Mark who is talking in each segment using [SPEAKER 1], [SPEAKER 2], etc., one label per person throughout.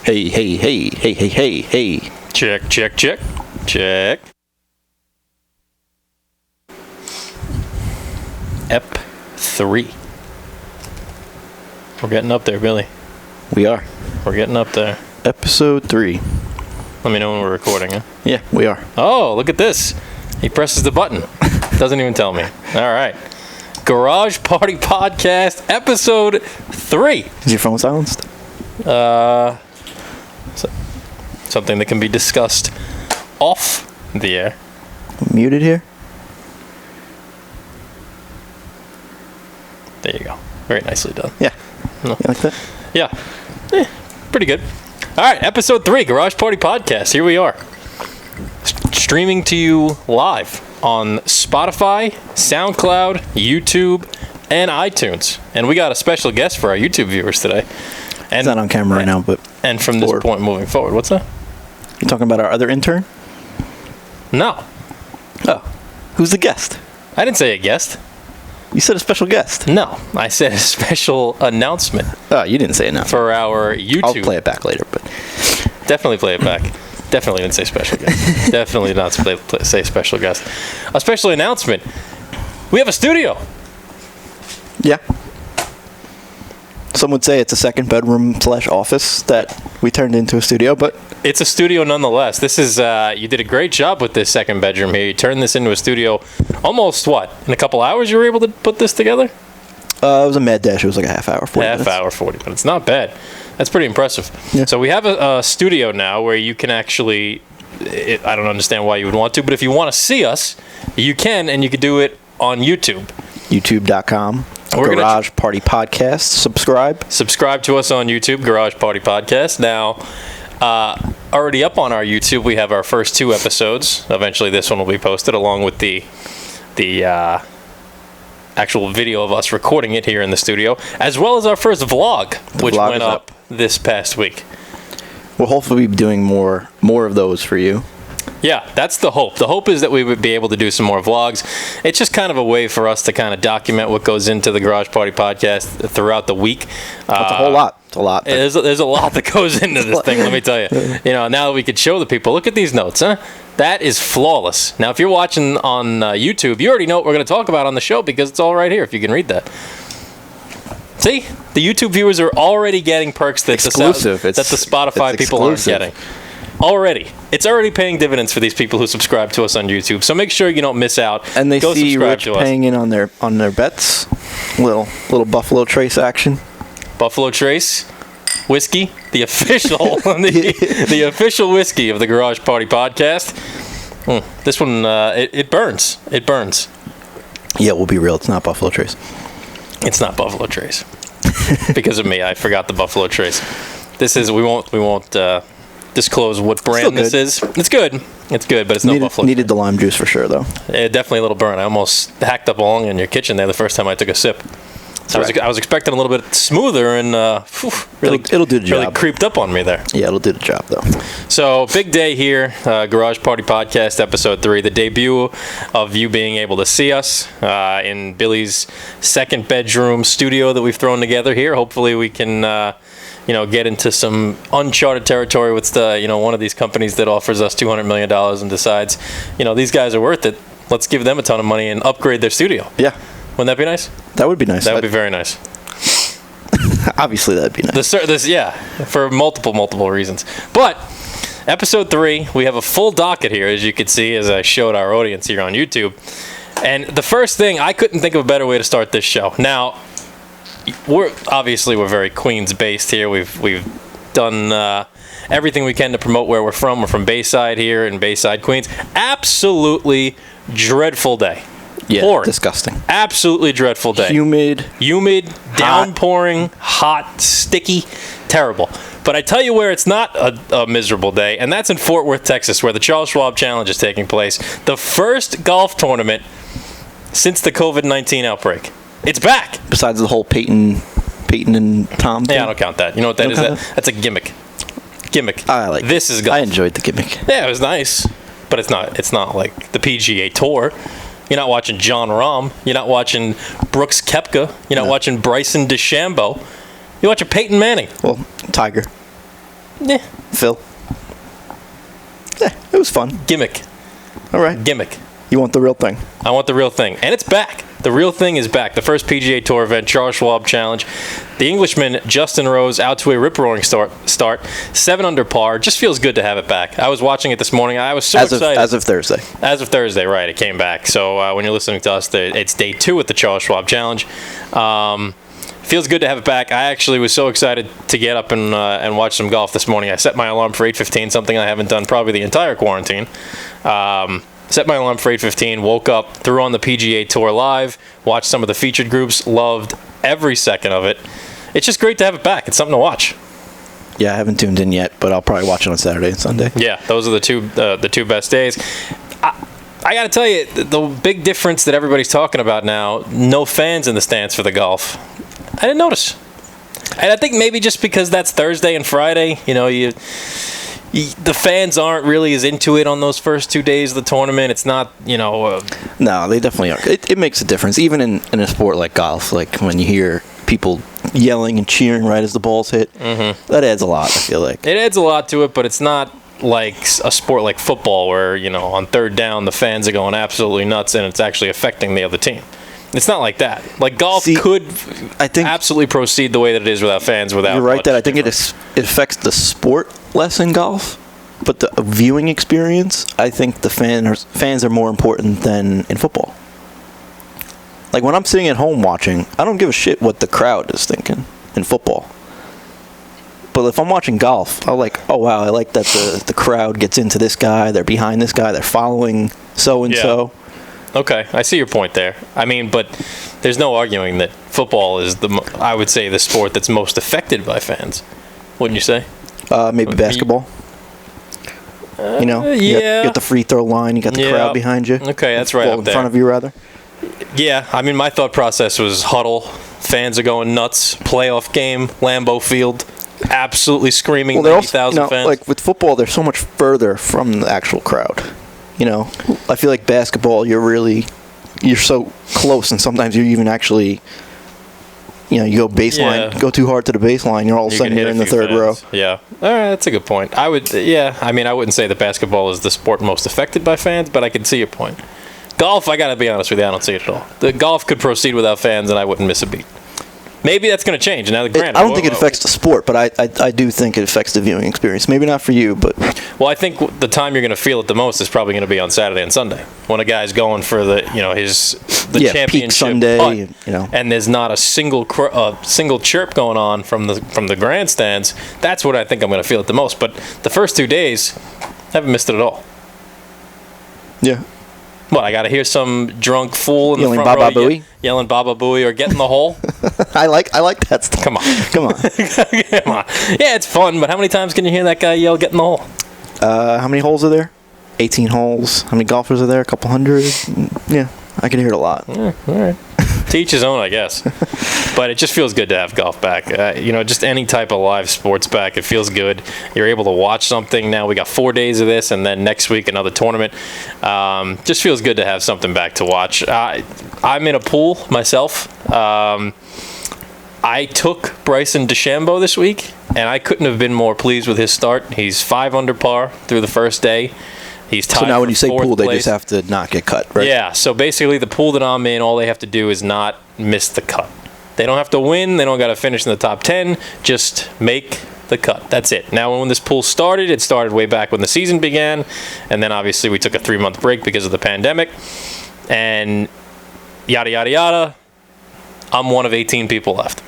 [SPEAKER 1] Hey, hey, hey, hey, hey, hey, hey.
[SPEAKER 2] Check, check, check, check. Ep 3. We're getting up there, Billy.
[SPEAKER 1] We are.
[SPEAKER 2] We're getting up there.
[SPEAKER 1] Episode 3.
[SPEAKER 2] Let me know when we're recording, huh?
[SPEAKER 1] Yeah, we are.
[SPEAKER 2] Oh, look at this. He presses the button. Doesn't even tell me. All right. Garage Party Podcast, Episode 3.
[SPEAKER 1] Is your phone silenced?
[SPEAKER 2] Something that can be discussed off the air.
[SPEAKER 1] Muted here?
[SPEAKER 2] There you go. Very nicely done.
[SPEAKER 1] Yeah.
[SPEAKER 2] No.
[SPEAKER 1] You like that?
[SPEAKER 2] Yeah. Pretty good. All right, Episode 3, Garage Party Podcast. Here we are. Streaming to you live on Spotify, Soundcloud, YouTube, and iTunes. And we got a special guest for our YouTube viewers today. And,
[SPEAKER 1] it's not on camera right now, but...
[SPEAKER 2] And from this point moving forward. What's that?
[SPEAKER 1] You talking about our other intern?
[SPEAKER 2] No.
[SPEAKER 1] Oh. Who's the guest?
[SPEAKER 2] I didn't say a guest.
[SPEAKER 1] You said a special guest.
[SPEAKER 2] No. I said a special announcement.
[SPEAKER 1] Oh, you didn't say announcement.
[SPEAKER 2] For our YouTube.
[SPEAKER 1] I'll play it back later, but...
[SPEAKER 2] Definitely play it back. Definitely didn't say special guest. Definitely not say special guest. A special announcement. We have a studio.
[SPEAKER 1] Yeah. Some would say it's a second bedroom / office that we turned into a studio, but...
[SPEAKER 2] It's a studio nonetheless. This is, you did a great job with this second bedroom here. You turned this into a studio almost, what, in a couple hours you were able to put this together?
[SPEAKER 1] It was a mad dash. It was like a half hour, 40 minutes.
[SPEAKER 2] Half hour, 40 minutes. Not bad. That's pretty impressive.
[SPEAKER 1] Yeah.
[SPEAKER 2] So we have a studio now where you can actually, I don't understand why you would want to, but if you want to see us, you can, and you can do it on YouTube.
[SPEAKER 1] YouTube.com. Garage Party Podcast. Subscribe
[SPEAKER 2] to us on YouTube, Garage Party Podcast. Now, already up on our YouTube, we have our first 2 episodes. Eventually, this one will be posted along with the actual video of us recording it here in the studio, as well as our first vlog, which went up this past week.
[SPEAKER 1] We'll hopefully be doing more of those for you.
[SPEAKER 2] Yeah, that's the hope. The hope is that we would be able to do some more vlogs. It's just kind of a way for us to kind of document what goes into the Garage Party Podcast throughout the week.
[SPEAKER 1] It's a whole lot. It's a lot.
[SPEAKER 2] There's a lot that goes into this thing, let me tell you. You know, now that we could show the people, look at these notes, huh? That is flawless. Now, if you're watching on YouTube, you already know what we're going to talk about on the show because it's all right here if you can read that. See? The YouTube viewers are already getting perks that the Spotify people aren't getting. Already. It's already paying dividends for these people who subscribe to us on YouTube. So make sure you don't miss out.
[SPEAKER 1] And they see Rich paying in on their bets. Little Buffalo Trace action. Buffalo
[SPEAKER 2] Trace whiskey, the official the official whiskey of the Garage Party Podcast. This one it burns. It burns.
[SPEAKER 1] Yeah, we'll be real. It's not Buffalo Trace.
[SPEAKER 2] It's not Buffalo Trace. Because of me, I forgot the Buffalo Trace. This is we won't disclose what brand this is. It's good, but it's not Buffalo.
[SPEAKER 1] Needed the lime juice for sure, though.
[SPEAKER 2] Definitely a little burn. I almost hacked up a lung in your kitchen there the first time I took a sip. So I was expecting a little bit smoother, and really,
[SPEAKER 1] it'll do the job.
[SPEAKER 2] Really creeped up on me there.
[SPEAKER 1] Yeah, it'll do the job, though.
[SPEAKER 2] So, big day here, Garage Party Podcast, Episode 3, the debut of you being able to see us in Billy's second bedroom studio that we've thrown together here. Hopefully we can... get into some uncharted territory with one of these companies that offers us $200 million and decides, these guys are worth it. Let's give them a ton of money and upgrade their studio.
[SPEAKER 1] Yeah.
[SPEAKER 2] Wouldn't that be nice?
[SPEAKER 1] That would be nice.
[SPEAKER 2] That would be very nice.
[SPEAKER 1] Obviously, that'd be nice.
[SPEAKER 2] For multiple reasons. But Episode 3, we have a full docket here, as you can see, as I showed our audience here on YouTube. And the first thing, I couldn't think of a better way to start this show. Now, we're very Queens based here. We've done everything we can to promote where we're from. We're from Bayside here in Bayside, Queens. Absolutely dreadful day.
[SPEAKER 1] Yeah,
[SPEAKER 2] pouring.
[SPEAKER 1] Disgusting.
[SPEAKER 2] Absolutely dreadful day.
[SPEAKER 1] Humid,
[SPEAKER 2] downpouring, hot, sticky, terrible. But I tell you where it's not a miserable day, and that's in Fort Worth, Texas, where the Charles Schwab Challenge is taking place. The first golf tournament since the COVID-19 outbreak. It's back.
[SPEAKER 1] Besides the whole Peyton and Tom thing?
[SPEAKER 2] Yeah, I don't count that. You know what that is? That's a gimmick.
[SPEAKER 1] I like
[SPEAKER 2] this is golf.
[SPEAKER 1] I enjoyed the gimmick.
[SPEAKER 2] Yeah, it was nice. But it's not like the PGA Tour. You're not watching John Rahm. You're not watching Brooks Koepka. You're not watching Bryson DeChambeau. You're watching Peyton Manning.
[SPEAKER 1] Well, Tiger.
[SPEAKER 2] Yeah.
[SPEAKER 1] Phil? Yeah, it was fun.
[SPEAKER 2] Gimmick.
[SPEAKER 1] All right.
[SPEAKER 2] Gimmick.
[SPEAKER 1] You want the real thing?
[SPEAKER 2] I want the real thing. And it's back. The real thing is back. The first PGA Tour event, Charles Schwab Challenge. The Englishman, Justin Rose, out to a rip-roaring start. 7 under par. Just feels good to have it back. I was watching it this morning. I was so excited.
[SPEAKER 1] As of Thursday.
[SPEAKER 2] As of Thursday, right. It came back. So when you're listening to us, it's day 2 at the Charles Schwab Challenge. Feels good to have it back. I actually was so excited to get up and watch some golf this morning. I set my alarm for 8:15, something I haven't done probably the entire quarantine. Set my alarm for 8:15, woke up, threw on the PGA Tour live, watched some of the featured groups, loved every second of it. It's just great to have it back. It's something to watch.
[SPEAKER 1] Yeah, I haven't tuned in yet, but I'll probably watch it on Saturday and Sunday.
[SPEAKER 2] Yeah, those are the two best days. I got to tell you, the big difference that everybody's talking about now, no fans in the stands for the golf. I didn't notice. And I think maybe just because that's Thursday and Friday, the fans aren't really as into it on those first 2 days of the tournament. It's not, No,
[SPEAKER 1] they definitely are. It makes a difference, even in a sport like golf. Like when you hear people yelling and cheering right as the balls hit, that adds a lot, I feel like.
[SPEAKER 2] It adds a lot to it, but it's not like a sport like football where, on third down, the fans are going absolutely nuts and it's actually affecting the other team. It's not like that. Like golf could, I think, absolutely proceed the way that it is without fans. You're
[SPEAKER 1] right that I think it affects the sport less in golf, but the viewing experience, I think the fans are more important than in football. Like when I'm sitting at home watching, I don't give a shit what the crowd is thinking in football. But if I'm watching golf, I'm like, oh wow, I like that the crowd gets into this guy, they're behind this guy, they're following so and so.
[SPEAKER 2] Okay, I see your point there. I mean, but there's no arguing that football is I would say, the sport that's most affected by fans. Wouldn't you say?
[SPEAKER 1] Maybe basketball. You got the free throw line, you got the crowd behind you.
[SPEAKER 2] Okay, that's right up there.
[SPEAKER 1] In front of you, rather.
[SPEAKER 2] Yeah, I mean, my thought process was huddle. Fans are going nuts. Playoff game, Lambeau Field, absolutely screaming, 90,000 fans.
[SPEAKER 1] Like with football, they're so much further from the actual crowd. I feel like basketball, you're so close, and sometimes you even actually, you go baseline, go too hard to the baseline, you're all of a sudden you're in the third row.
[SPEAKER 2] Yeah, all right, that's a good point. I wouldn't say that basketball is the sport most affected by fans, but I can see your point. Golf, I got to be honest with you, I don't see it at all. The golf could proceed without fans, and I wouldn't miss a beat. Maybe that's going to change. Now, granted,
[SPEAKER 1] I don't think it affects the sport, but I do think it affects the viewing experience. Maybe not for you, but...
[SPEAKER 2] Well, I think the time you're going to feel it the most is probably going to be on Saturday and Sunday, when a guy's going for the championship
[SPEAKER 1] peak Sunday,
[SPEAKER 2] putt, and there's not a single chirp going on from the grandstands. That's what I think I'm going to feel it the most. But the first 2 days, I haven't missed it at all.
[SPEAKER 1] Yeah.
[SPEAKER 2] What, I got to hear some drunk fool in the front row yelling Baba Booey or get in the hole?
[SPEAKER 1] I like that stuff.
[SPEAKER 2] Come on.
[SPEAKER 1] Come on.
[SPEAKER 2] Come on. Yeah, it's fun, but how many times can you hear that guy yell get in the hole?
[SPEAKER 1] How many holes are there? 18 holes. How many golfers are there? A couple hundred? Yeah, I can hear it a lot.
[SPEAKER 2] Yeah, all right. To each his own, I guess. But it just feels good to have golf back. Just any type of live sports back. It feels good. You're able to watch something. Now we got 4 days of this, and then next week another tournament. Just feels good to have something back to watch. I'm in a pool myself. I took Bryson DeChambeau this week, and I couldn't have been more pleased with his start. He's 5 under par through the first day. He's tied. So
[SPEAKER 1] now when you say pool,
[SPEAKER 2] place.
[SPEAKER 1] They just have to not get cut, right?
[SPEAKER 2] Yeah, so basically the pool that I'm in, all they have to do is not miss the cut. They don't have to win. They don't got to finish in the top 10. Just make the cut. That's it. Now, when this pool started, it started way back when the season began, and then obviously we took a 3-month break because of the pandemic, and yada, yada, yada. I'm one of 18 people left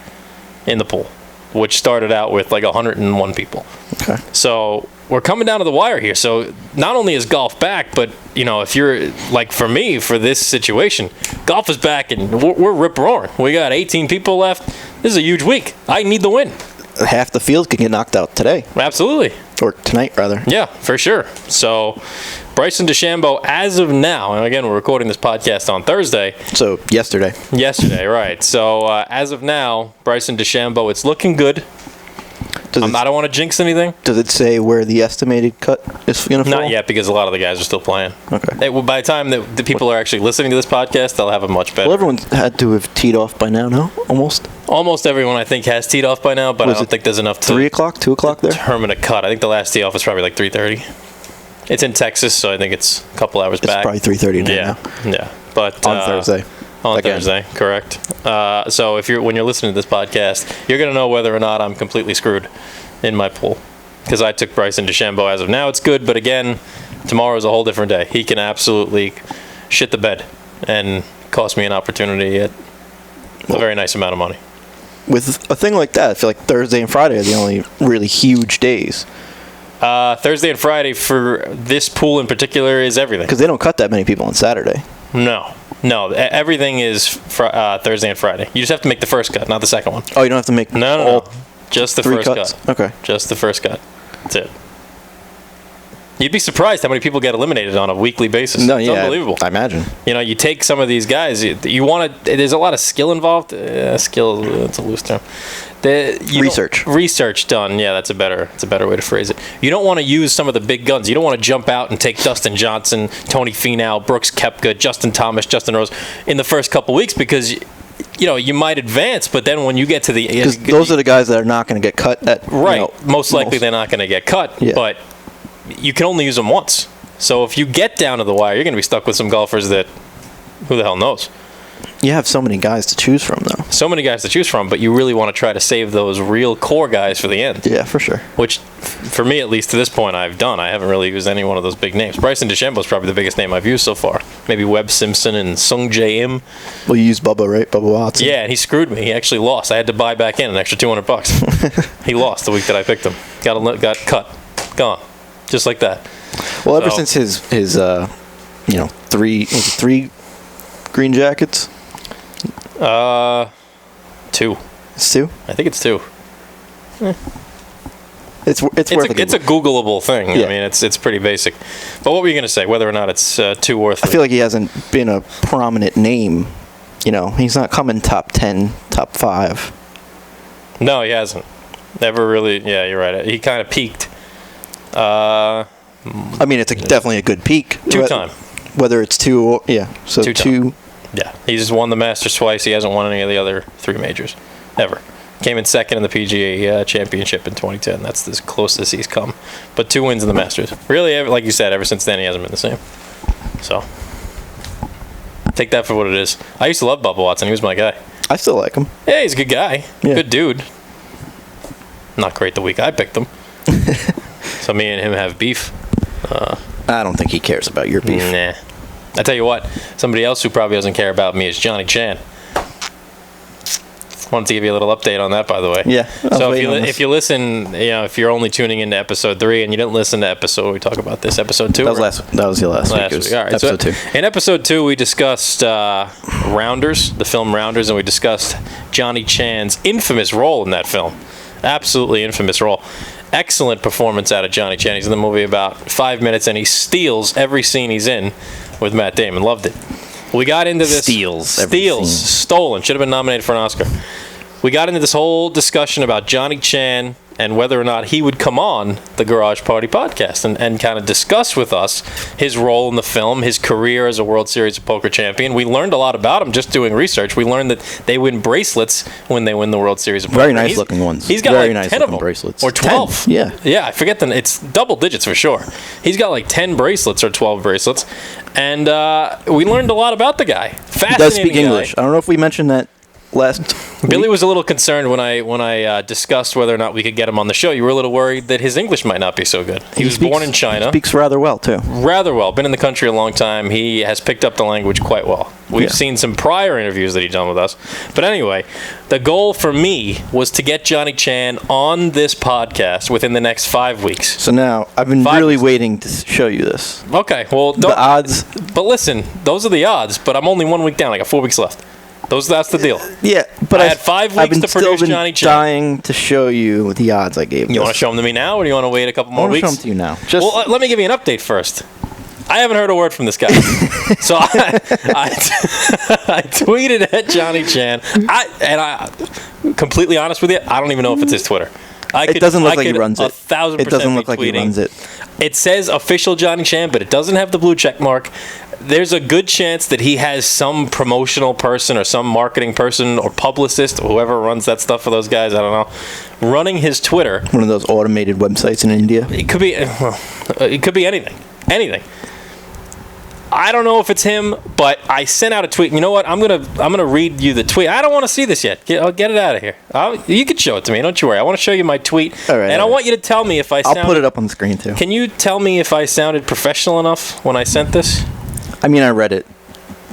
[SPEAKER 2] in the pool, which started out with like 101 people.
[SPEAKER 1] Okay.
[SPEAKER 2] So we're coming down to the wire here. So not only is golf back, but, if you're, like for me, for this situation, golf is back and we're rip-roaring. We got 18 people left. This is a huge week. I need the win.
[SPEAKER 1] Half the field can get knocked out today.
[SPEAKER 2] Absolutely.
[SPEAKER 1] Or tonight, rather.
[SPEAKER 2] Yeah, for sure. So Bryson DeChambeau, as of now, and again, we're recording this podcast on Thursday.
[SPEAKER 1] So yesterday.
[SPEAKER 2] Yesterday, right. So as of now, Bryson DeChambeau, it's looking good. I don't want to jinx anything.
[SPEAKER 1] Does it say where the estimated cut is going to fall?
[SPEAKER 2] Not yet, because a lot of the guys are still playing.
[SPEAKER 1] Okay.
[SPEAKER 2] By the time that the people are actually listening to this podcast, they'll have a much better.
[SPEAKER 1] Well, everyone's had to have teed off by now, no? Almost?
[SPEAKER 2] Almost everyone, I think, has teed off by now, but I don't think there's enough to
[SPEAKER 1] 3 o'clock, 2 o'clock there?
[SPEAKER 2] determine a cut. I think the last tee off is probably like 3:30. It's in Texas, so I think it's a couple hours back.
[SPEAKER 1] It's probably 3:30 now.
[SPEAKER 2] Yeah. But
[SPEAKER 1] on Thursday.
[SPEAKER 2] On Thursday, correct. So when you're listening to this podcast, you're going to know whether or not I'm completely screwed in my pool. Because I took Bryson DeChambeau. As of now, it's good. But again, tomorrow's a whole different day. He can absolutely shit the bed and cost me an opportunity at a very nice amount of money.
[SPEAKER 1] With a thing like that, I feel like Thursday and Friday are the only really huge days.
[SPEAKER 2] Thursday and Friday for this pool in particular is everything.
[SPEAKER 1] Because they don't cut that many people on Saturday.
[SPEAKER 2] No. Everything is Thursday and Friday. You just have to make the first cut, not the second one.
[SPEAKER 1] Oh, you don't have to make
[SPEAKER 2] No. Just the
[SPEAKER 1] 3
[SPEAKER 2] first
[SPEAKER 1] cuts?
[SPEAKER 2] cut.
[SPEAKER 1] Okay.
[SPEAKER 2] Just the first cut. That's it. You'd be surprised how many people get eliminated on a weekly basis.
[SPEAKER 1] No,
[SPEAKER 2] it's unbelievable.
[SPEAKER 1] I imagine.
[SPEAKER 2] You take some of these guys. You want to. There's a lot of skill involved. Skill. It's a loose term. Research done. Yeah, that's a better way to phrase it. You don't want to use some of the big guns. You don't want to jump out and take Dustin Johnson, Tony Finau, Brooks Koepka, Justin Thomas, Justin Rose in the first couple weeks because you might advance, but then when you get to the
[SPEAKER 1] because those are the guys that are not going to get cut.
[SPEAKER 2] Most likely they're not going to get cut. Yeah. But you can only use them once. So if you get down to the wire, you're going to be stuck with some golfers that who the hell knows.
[SPEAKER 1] You have so many guys to choose from, though.
[SPEAKER 2] So many guys to choose from, but you really want to try to save those real core guys for the end.
[SPEAKER 1] Yeah, for sure.
[SPEAKER 2] Which, for me at least to this point, I've done. I haven't really used any one of those big names. Bryson DeChambeau is probably the biggest name I've used so far. Maybe Webb Simpson and Sung Jae Im.
[SPEAKER 1] Well, you used Bubba, right? Bubba Watson.
[SPEAKER 2] Yeah, and he screwed me. He actually lost. I had to buy back in an extra $200. He lost the week that I picked him. Got cut. Gone. Just like that.
[SPEAKER 1] Well, ever since his 3 green jackets.
[SPEAKER 2] 2.
[SPEAKER 1] It's 2?
[SPEAKER 2] I think it's 2.
[SPEAKER 1] It's worth it.
[SPEAKER 2] It's a Googleable thing. Yeah. I mean, it's pretty basic. But what were you going to say? Whether or not it's 2 or 3?
[SPEAKER 1] I feel like he hasn't been a prominent name. He's not coming top 10, top 5.
[SPEAKER 2] No, he hasn't. Never really. Yeah, you're right. He kind of peaked.
[SPEAKER 1] I mean, it's definitely a good peak.
[SPEAKER 2] 2-time.
[SPEAKER 1] Whether it's 2 or so 2.
[SPEAKER 2] Yeah, he's won the Masters twice. He hasn't won any of the other 3 majors, ever. Came in second in the PGA Championship in 2010. That's as close as he's come. But 2 wins in the Masters. Really, like you said, ever since then he hasn't been the same. So, take that for what it is. I used to love Bubba Watson. He was my guy.
[SPEAKER 1] I still like him.
[SPEAKER 2] Yeah, he's a good guy. Yeah. Good dude. Not great the week I picked him. So me and him have beef.
[SPEAKER 1] I don't think he cares about your beef.
[SPEAKER 2] Nah. I tell you what, somebody else who probably doesn't care about me is Johnny Chan. Wanted to give you a little update on that, by the way.
[SPEAKER 1] Yeah.
[SPEAKER 2] So if you listen, if you're only tuning into episode 3 and you didn't listen to we talk about this episode 2.
[SPEAKER 1] That was your last week.
[SPEAKER 2] All right,
[SPEAKER 1] episode 2.
[SPEAKER 2] In episode 2, we discussed Rounders, the film Rounders, and we discussed Johnny Chan's infamous role in that film. Absolutely infamous role. Excellent performance out of Johnny Chan. He's in the movie about 5 minutes, and he steals every scene he's in with Matt Damon. Loved it. We got into this. Stolen. Should have been nominated for an Oscar. We got into this whole discussion about Johnny Chan and whether or not he would come on the Garage Party podcast and kind of discuss with us his role in the film, his career as a World Series of Poker champion. We learned a lot about him just doing research. We learned that they win bracelets when they win the World Series of Poker.
[SPEAKER 1] Very nice looking ones.
[SPEAKER 2] He's got
[SPEAKER 1] very
[SPEAKER 2] like
[SPEAKER 1] nice
[SPEAKER 2] 10 of them.
[SPEAKER 1] Bracelets.
[SPEAKER 2] Or 12.
[SPEAKER 1] 10, yeah.
[SPEAKER 2] Yeah, I forget them. It's double digits for sure. He's got like 10 bracelets or 12 bracelets. And we learned a lot about the guy. Fascinating.
[SPEAKER 1] He does speak English. I don't know if we mentioned that last
[SPEAKER 2] Billy was a little concerned when I discussed whether or not we could get him on the show. You were a little worried that his English might not be so good. He was born in China.
[SPEAKER 1] He speaks rather well, too.
[SPEAKER 2] Rather well. Been in the country a long time. He has picked up the language quite well. We've seen some prior interviews that he's done with us. But anyway, the goal for me was to get Johnny Chan on this podcast within the next 5 weeks.
[SPEAKER 1] So now, I've been really waiting to show you this.
[SPEAKER 2] Okay, well...
[SPEAKER 1] The odds...
[SPEAKER 2] But listen, those are the odds, but I'm only 1 week down. I got 4 weeks left. That's the deal.
[SPEAKER 1] Yeah, but
[SPEAKER 2] I had 5 weeks to produce Johnny Chan.
[SPEAKER 1] I've been dying to show you the odds I gave.
[SPEAKER 2] You want to show them to me now, or do you want to wait a couple more weeks?
[SPEAKER 1] I want to show them to you now.
[SPEAKER 2] Well, let me give you an update first. I haven't heard a word from this guy. So I tweeted at Johnny Chan. I'm completely honest with you, I don't even know if it's his Twitter.
[SPEAKER 1] It doesn't look like he runs it.
[SPEAKER 2] 1,000%
[SPEAKER 1] It doesn't look like he
[SPEAKER 2] retweeting.
[SPEAKER 1] runs it.
[SPEAKER 2] It says official Johnny Chan, but it doesn't have the blue check mark. There's a good chance that he has some promotional person or some marketing person or publicist or whoever runs that stuff for those guys, I don't know, running his Twitter.
[SPEAKER 1] One of those automated websites in India.
[SPEAKER 2] It could be anything. Anything. I don't know if it's him, but I sent out a tweet. You know what? I'm gonna read you the tweet. I don't want to see this yet. I'll get it out of here. You can show it to me. Don't you worry. I want to show you my tweet, and I want you to tell me if I.
[SPEAKER 1] I'll put it up on the screen too.
[SPEAKER 2] Can you tell me if I sounded professional enough when I sent this?
[SPEAKER 1] I mean, I read it,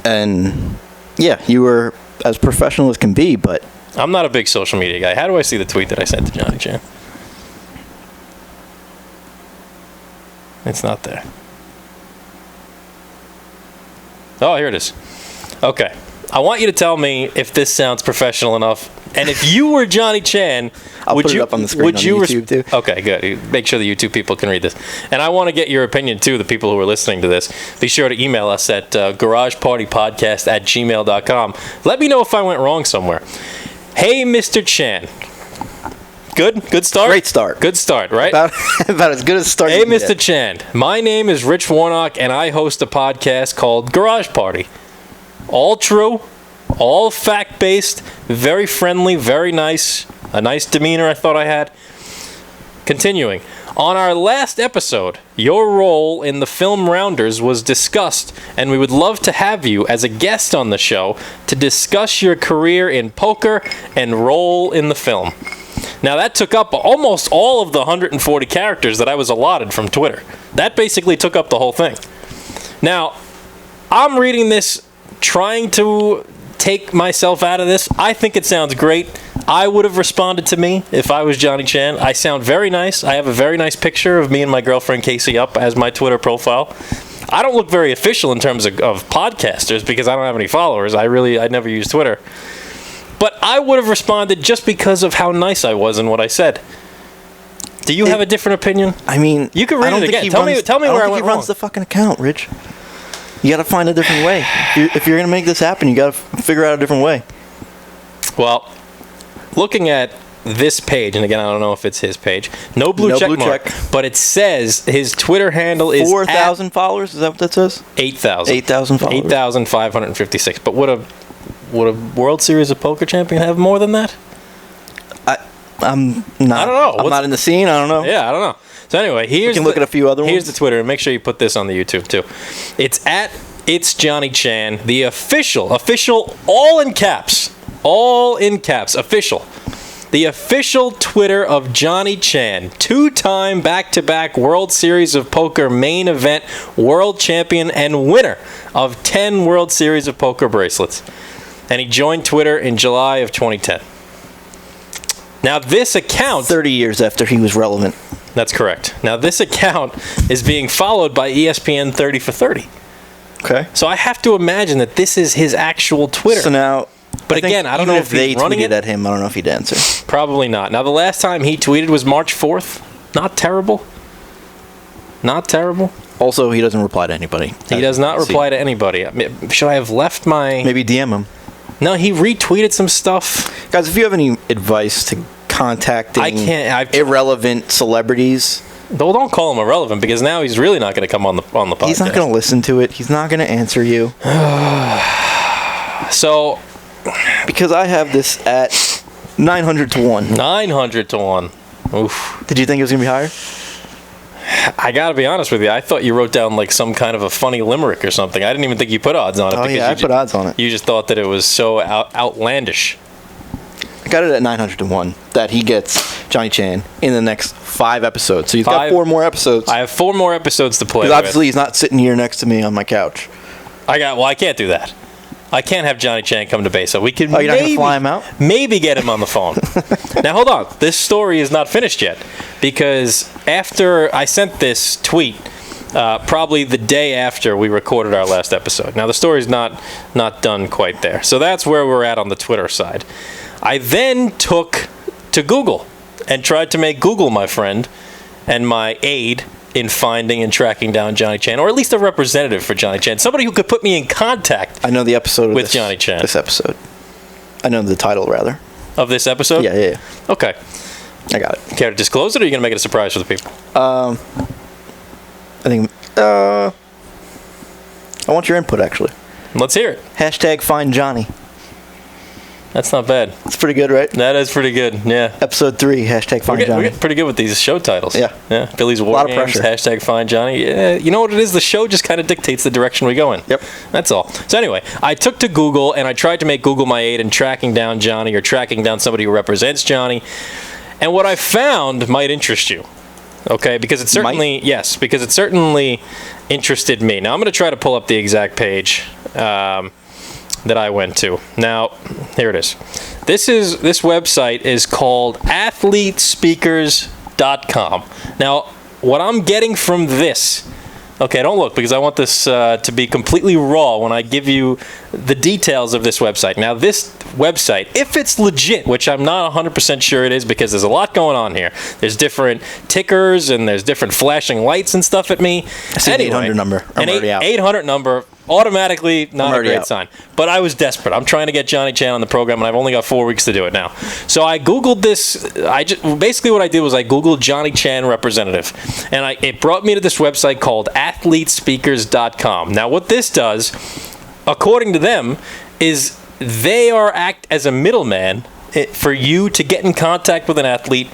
[SPEAKER 1] and yeah, you were as professional as can be, but
[SPEAKER 2] I'm not a big social media guy. How do I see the tweet that I sent to Johnny Chan? It's not there. Oh, here it is. Okay. I want you to tell me if this sounds professional enough. And if you were Johnny Chan,
[SPEAKER 1] I'll put it up on the screen on YouTube too.
[SPEAKER 2] Okay, good. Make sure the YouTube people can read this. And I want to get your opinion too, the people who are listening to this. Be sure to email us at garagepartypodcast@gmail.com. Let me know if I went wrong somewhere. Hey, Mr. Chan. Good start?
[SPEAKER 1] Great start.
[SPEAKER 2] Good start, right?
[SPEAKER 1] About as good as start.
[SPEAKER 2] Hey, Mr. Chan. My name is Rich Warnock, and I host a podcast called Garage Party. All true, all fact-based, very friendly, very nice. A nice demeanor I thought I had. Continuing. On our last episode, your role in the film Rounders was discussed, and we would love to have you as a guest on the show to discuss your career in poker and role in the film. Now, that took up almost all of the 140 characters that I was allotted from Twitter. That basically took up the whole thing. Now, I'm reading this, trying to take myself out of this. I think it sounds great. I would have responded to me if I was Johnny Chan. I sound very nice. I have a very nice picture of me and my girlfriend Casey up as my Twitter profile. I don't look very official in terms of podcasters because I don't have any followers. I never use Twitter. But I would have responded just because of how nice I was and what I said. Do you have a different opinion?
[SPEAKER 1] I mean,
[SPEAKER 2] you can read it again. Tell me where I went wrong.
[SPEAKER 1] He runs the fucking account, Rich. You got to find a different way. If you're going to make this happen, you got to figure out a different way.
[SPEAKER 2] Well, looking at this page, and again, I don't know if it's his page. No blue check mark, but it says his Twitter handle is
[SPEAKER 1] 4,000 followers. Is that what that says?
[SPEAKER 2] 8,000.
[SPEAKER 1] 8,000 followers.
[SPEAKER 2] 8,556. But would a World Series of Poker champion have more than that?
[SPEAKER 1] I'm not.
[SPEAKER 2] I don't know.
[SPEAKER 1] I'm not in the scene. I don't know.
[SPEAKER 2] Yeah, I don't know. So anyway,
[SPEAKER 1] we can look at a few other ones.
[SPEAKER 2] Here's the Twitter, and make sure you put this on the YouTube too. It's It's Johnny Chan, the official, all in caps, official. The official Twitter of Johnny Chan, two-time back-to-back World Series of Poker main event world champion and winner of 10 World Series of Poker bracelets. And he joined Twitter in July of 2010. Now this account...
[SPEAKER 1] 30 years after he was relevant.
[SPEAKER 2] That's correct. Now this account is being followed by ESPN 30 for 30.
[SPEAKER 1] Okay.
[SPEAKER 2] So I have to imagine that this is his actual Twitter.
[SPEAKER 1] So now...
[SPEAKER 2] But again, I don't know if
[SPEAKER 1] they
[SPEAKER 2] running
[SPEAKER 1] tweeted at him. I don't know if he'd answer.
[SPEAKER 2] Probably not. Now, the last time he tweeted was March 4th. Not terrible. Not terrible.
[SPEAKER 1] Also, he doesn't reply to anybody.
[SPEAKER 2] He does not reply to anybody. Should I have left my...
[SPEAKER 1] Maybe DM him.
[SPEAKER 2] No, he retweeted some stuff.
[SPEAKER 1] Guys, if you have any advice to contacting irrelevant celebrities...
[SPEAKER 2] Well, don't call him irrelevant because now he's really not going to come on the podcast.
[SPEAKER 1] He's not going to listen to it. He's not going to answer you.
[SPEAKER 2] So...
[SPEAKER 1] Because I have this at 900 to 1.
[SPEAKER 2] 900 to 1. Oof.
[SPEAKER 1] Did you think it was going to be higher?
[SPEAKER 2] I got to be honest with you. I thought you wrote down like some kind of a funny limerick or something. I didn't even think you put odds on it.
[SPEAKER 1] Oh, yeah, I put odds on it.
[SPEAKER 2] You just thought that it was so outlandish.
[SPEAKER 1] I got it at 900 to 1 that he gets Johnny Chan in the next 5 episodes. So he's got 4 more episodes.
[SPEAKER 2] I have 4 more episodes to play with.
[SPEAKER 1] Because obviously he's not sitting here next to me on my couch.
[SPEAKER 2] I can't do that. I can't have Johnny Chan come to Besa. We could
[SPEAKER 1] you're not going to fly him out?
[SPEAKER 2] Maybe get him on the phone. Now, hold on. This story is not finished yet. Because after I sent this tweet, probably the day after we recorded our last episode. Now, the story's not done quite there. So that's where we're at on the Twitter side. I then took to Google and tried to make Google my friend and my aide in finding and tracking down Johnny Chan, or at least a representative for Johnny Chan, somebody who could put me in contact.
[SPEAKER 1] I know the episode
[SPEAKER 2] with Johnny Chan.
[SPEAKER 1] This episode, I know the title rather
[SPEAKER 2] of this episode.
[SPEAKER 1] Yeah.
[SPEAKER 2] Okay.
[SPEAKER 1] I got it.
[SPEAKER 2] Care to disclose it, or are you going to make it a surprise for the people?
[SPEAKER 1] I think. I want your input, actually.
[SPEAKER 2] Let's hear it.
[SPEAKER 1] Hashtag find Johnny.
[SPEAKER 2] That's not bad.
[SPEAKER 1] It's pretty good, right?
[SPEAKER 2] That is pretty good, yeah.
[SPEAKER 1] Episode 3, hashtag find
[SPEAKER 2] We're
[SPEAKER 1] Johnny.
[SPEAKER 2] getting pretty good with these show titles.
[SPEAKER 1] Yeah.
[SPEAKER 2] Billy's War
[SPEAKER 1] A lot of
[SPEAKER 2] Games,
[SPEAKER 1] pressure.
[SPEAKER 2] hashtag find Johnny. Yeah, you know what it is? The show just kind of dictates the direction we go in.
[SPEAKER 1] Yep.
[SPEAKER 2] That's all. So anyway, I took to Google, and I tried to make Google my aid in tracking down Johnny or tracking down somebody who represents Johnny. And what I found might interest you. Okay, because it certainly, because it certainly interested me. Now, I'm going to try to pull up the exact page that I went to. Now, here it is. This website is called athletespeakers.com. Now, what I'm getting from this, okay, don't look, because I want this to be completely raw when I give you the details of this website. Now, this website, if it's legit, which I'm not 100% sure it is, because there's a lot going on here. There's different tickers, and there's different flashing lights and stuff at me.
[SPEAKER 1] I see
[SPEAKER 2] anyway,
[SPEAKER 1] an 800 number. I'm already out.
[SPEAKER 2] 800 number, automatically not a great
[SPEAKER 1] out.
[SPEAKER 2] sign. But I was desperate. I'm trying to get Johnny Chan on the program, and I've only got 4 weeks to do it now. So I Googled this. Basically what I did was I Googled Johnny Chan representative, and it brought me to this website called athletespeakers.com. Now, what this does, according to them, is they act as a middleman for you to get in contact with an athlete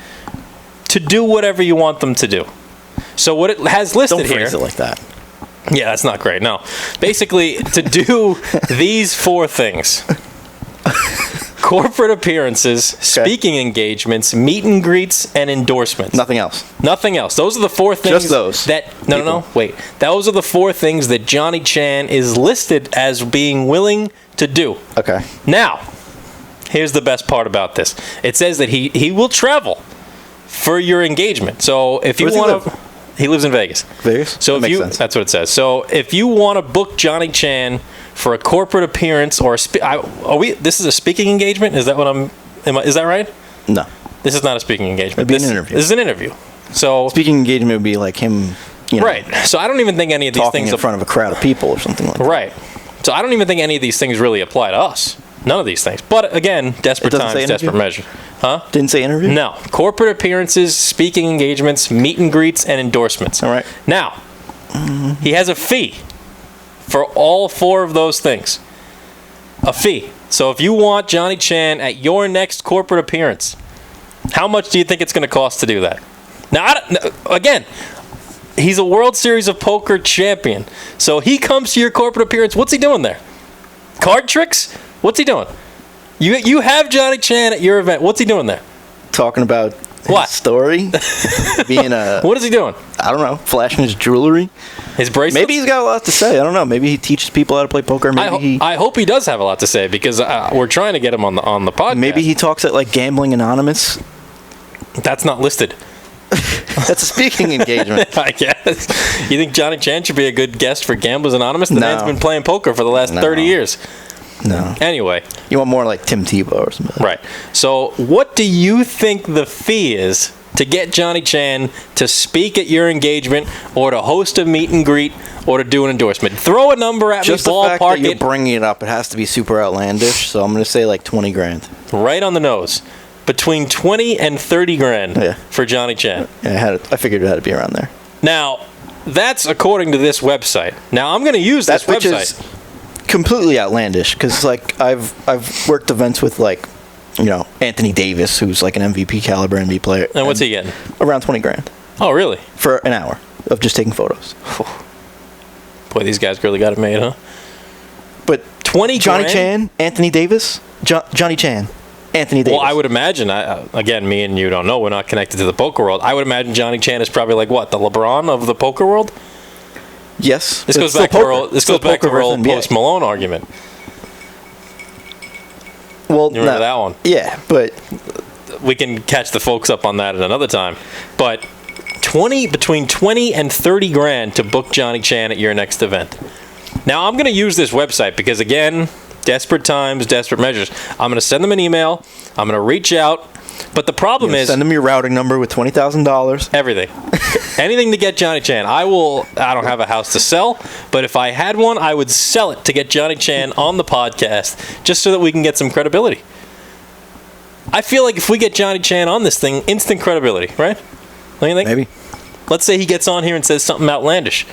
[SPEAKER 2] to do whatever you want them to do. So what it has listed
[SPEAKER 1] Don't
[SPEAKER 2] here...
[SPEAKER 1] phrase it like that.
[SPEAKER 2] Yeah, that's not great. No. Basically, to do these 4 things. Corporate appearances, speaking engagements, meet and greets, and endorsements.
[SPEAKER 1] Nothing else.
[SPEAKER 2] Nothing else.Ose are the 4 things.
[SPEAKER 1] Just those.
[SPEAKER 2] No. Wait. Those are the 4 things that Johnny Chan is listed as being willing to do.
[SPEAKER 1] Okay.
[SPEAKER 2] Now, here's the best part about this. It says that he will travel for your engagement. So if you want to... He lives in Vegas.
[SPEAKER 1] Vegas?
[SPEAKER 2] So
[SPEAKER 1] that makes sense.
[SPEAKER 2] That's what it says. So if you want to book Johnny Chan for a corporate appearance or this is a speaking engagement? Is that what is that right?
[SPEAKER 1] No.
[SPEAKER 2] This is not a speaking engagement.
[SPEAKER 1] It'd be an interview.
[SPEAKER 2] This is an interview. So
[SPEAKER 1] speaking engagement would be like him,
[SPEAKER 2] right. So I don't even think any of these
[SPEAKER 1] talking
[SPEAKER 2] things
[SPEAKER 1] in front of a crowd of people or something like that.
[SPEAKER 2] Right. So I don't even think any of these things really apply to us. None of these things. But again, desperate times, desperate measures. Huh?
[SPEAKER 1] Didn't say interview?
[SPEAKER 2] No. Corporate appearances, speaking engagements, meet and greets, and endorsements.
[SPEAKER 1] All right.
[SPEAKER 2] Now, he has a fee for all 4 of those things. A fee. So if you want Johnny Chan at your next corporate appearance, how much do you think it's going to cost to do that? Now, again, he's a World Series of Poker champion. So he comes to your corporate appearance. What's he doing there? Card tricks? What's he doing? You have Johnny Chan at your event. What's he doing there?
[SPEAKER 1] Talking about
[SPEAKER 2] what?
[SPEAKER 1] His story? Being
[SPEAKER 2] What is he doing?
[SPEAKER 1] I don't know. Flashing his jewelry?
[SPEAKER 2] His bracelets?
[SPEAKER 1] Maybe he's got a lot to say. I don't know. Maybe he teaches people how to play poker. Maybe
[SPEAKER 2] I hope he does have a lot to say, because we're trying to get him on the podcast.
[SPEAKER 1] Maybe he talks at like Gambling Anonymous.
[SPEAKER 2] That's not listed.
[SPEAKER 1] That's a speaking engagement.
[SPEAKER 2] I guess. You think Johnny Chan should be a good guest for Gamblers Anonymous? The man's been playing poker for the last 30 years.
[SPEAKER 1] No.
[SPEAKER 2] Anyway.
[SPEAKER 1] You want more like Tim Tebow or something.
[SPEAKER 2] Right. So what do you think the fee is to get Johnny Chan to speak at your engagement, or to host a meet and greet, or to do an endorsement? Throw a number at
[SPEAKER 1] Just
[SPEAKER 2] me,
[SPEAKER 1] the fact
[SPEAKER 2] ballpark
[SPEAKER 1] that you're
[SPEAKER 2] it.
[SPEAKER 1] bringing it up, it has to be super outlandish. So I'm going to say like 20 grand.
[SPEAKER 2] Right on the nose. Between 20 and 30 grand for Johnny Chan.
[SPEAKER 1] Yeah, I figured it had to be around there.
[SPEAKER 2] Now, that's according to this website. Now, I'm going to use this
[SPEAKER 1] Which
[SPEAKER 2] website.
[SPEAKER 1] is completely outlandish, because like I've worked events with like, Anthony Davis, who's like an MVP caliber NBA player.
[SPEAKER 2] And what's he getting?
[SPEAKER 1] Around 20 grand.
[SPEAKER 2] Oh, really?
[SPEAKER 1] For an hour of just taking photos.
[SPEAKER 2] Boy, these guys really got it made, huh?
[SPEAKER 1] But
[SPEAKER 2] 20
[SPEAKER 1] Johnny
[SPEAKER 2] grand?
[SPEAKER 1] Chan, Anthony Davis, Johnny Chan, Anthony Davis.
[SPEAKER 2] Well, I would imagine, again, me and you don't know, we're not connected to the poker world. I would imagine Johnny Chan is probably like, what, the LeBron of the poker world?
[SPEAKER 1] Yes.
[SPEAKER 2] This goes back to our old Post Malone argument.
[SPEAKER 1] Well,
[SPEAKER 2] you remember that one?
[SPEAKER 1] Yeah, but
[SPEAKER 2] we can catch the folks up on that at another time. But between 20 and 30 grand to book Johnny Chan at your next event. Now, I'm going to use this website because, again, desperate times, desperate measures. I'm going to send them an email. I'm going to reach out. But the problem is...
[SPEAKER 1] Send them your routing number with $20,000.
[SPEAKER 2] Everything. Anything to get Johnny Chan. I don't have a house to sell, but if I had one, I would sell it to get Johnny Chan on the podcast, just so that we can get some credibility. I feel like if we get Johnny Chan on this thing, instant credibility, right? Don't you think?
[SPEAKER 1] Maybe.
[SPEAKER 2] Let's say he gets on here and says something outlandish.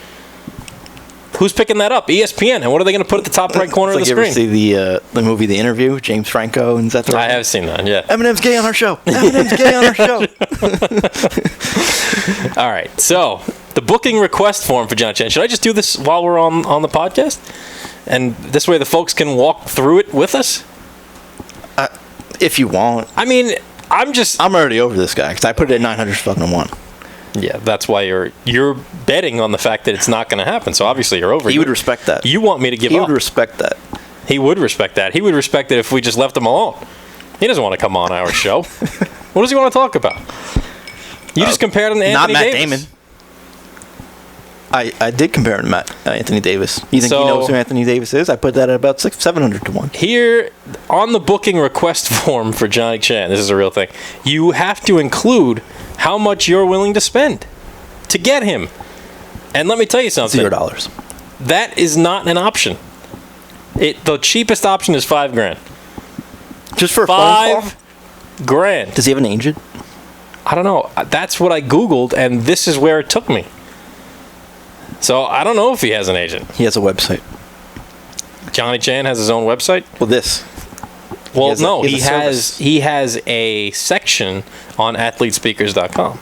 [SPEAKER 2] Who's picking that up? ESPN. And what are they going to put at the top right corner of the screen?
[SPEAKER 1] You ever see the movie The Interview with James Franco and Seth Rogen?
[SPEAKER 2] I have seen that, yeah.
[SPEAKER 1] Eminem's gay on our show. Eminem's gay on our show.
[SPEAKER 2] All right, so the booking request form for Johnny Chan. Should I just do this while we're on the podcast? And this way the folks can walk through it with us?
[SPEAKER 1] If you want.
[SPEAKER 2] I mean, I'm
[SPEAKER 1] already over this guy because I put it at 900 fucking 1.
[SPEAKER 2] Yeah, that's why you're betting on the fact that it's not going to happen. So obviously you're over.
[SPEAKER 1] He would respect that.
[SPEAKER 2] You want me to give up.
[SPEAKER 1] He would respect that.
[SPEAKER 2] He would respect that. He would respect it if we just left him alone. He doesn't want to come on our show. What does he want to talk about? You just compared him to Anthony Davis.
[SPEAKER 1] Not Matt Damon. I did compare him to Anthony Davis. You think he knows who Anthony Davis is? I put that at about 700 to 1.
[SPEAKER 2] Here, on the booking request form for Johnny Chan, this is a real thing, you have to include how much you're willing to spend to get him. And let me tell you something.
[SPEAKER 1] $0.
[SPEAKER 2] That is not an option. The cheapest option is $5,000.
[SPEAKER 1] Just for a phone call?
[SPEAKER 2] $5,000.
[SPEAKER 1] Does he have an agent?
[SPEAKER 2] I don't know. That's what I Googled, and this is where it took me. So I don't know if he has an agent.
[SPEAKER 1] He has a website.
[SPEAKER 2] Johnny Chan has his own website?
[SPEAKER 1] Well,
[SPEAKER 2] he has a section on athletespeakers.com.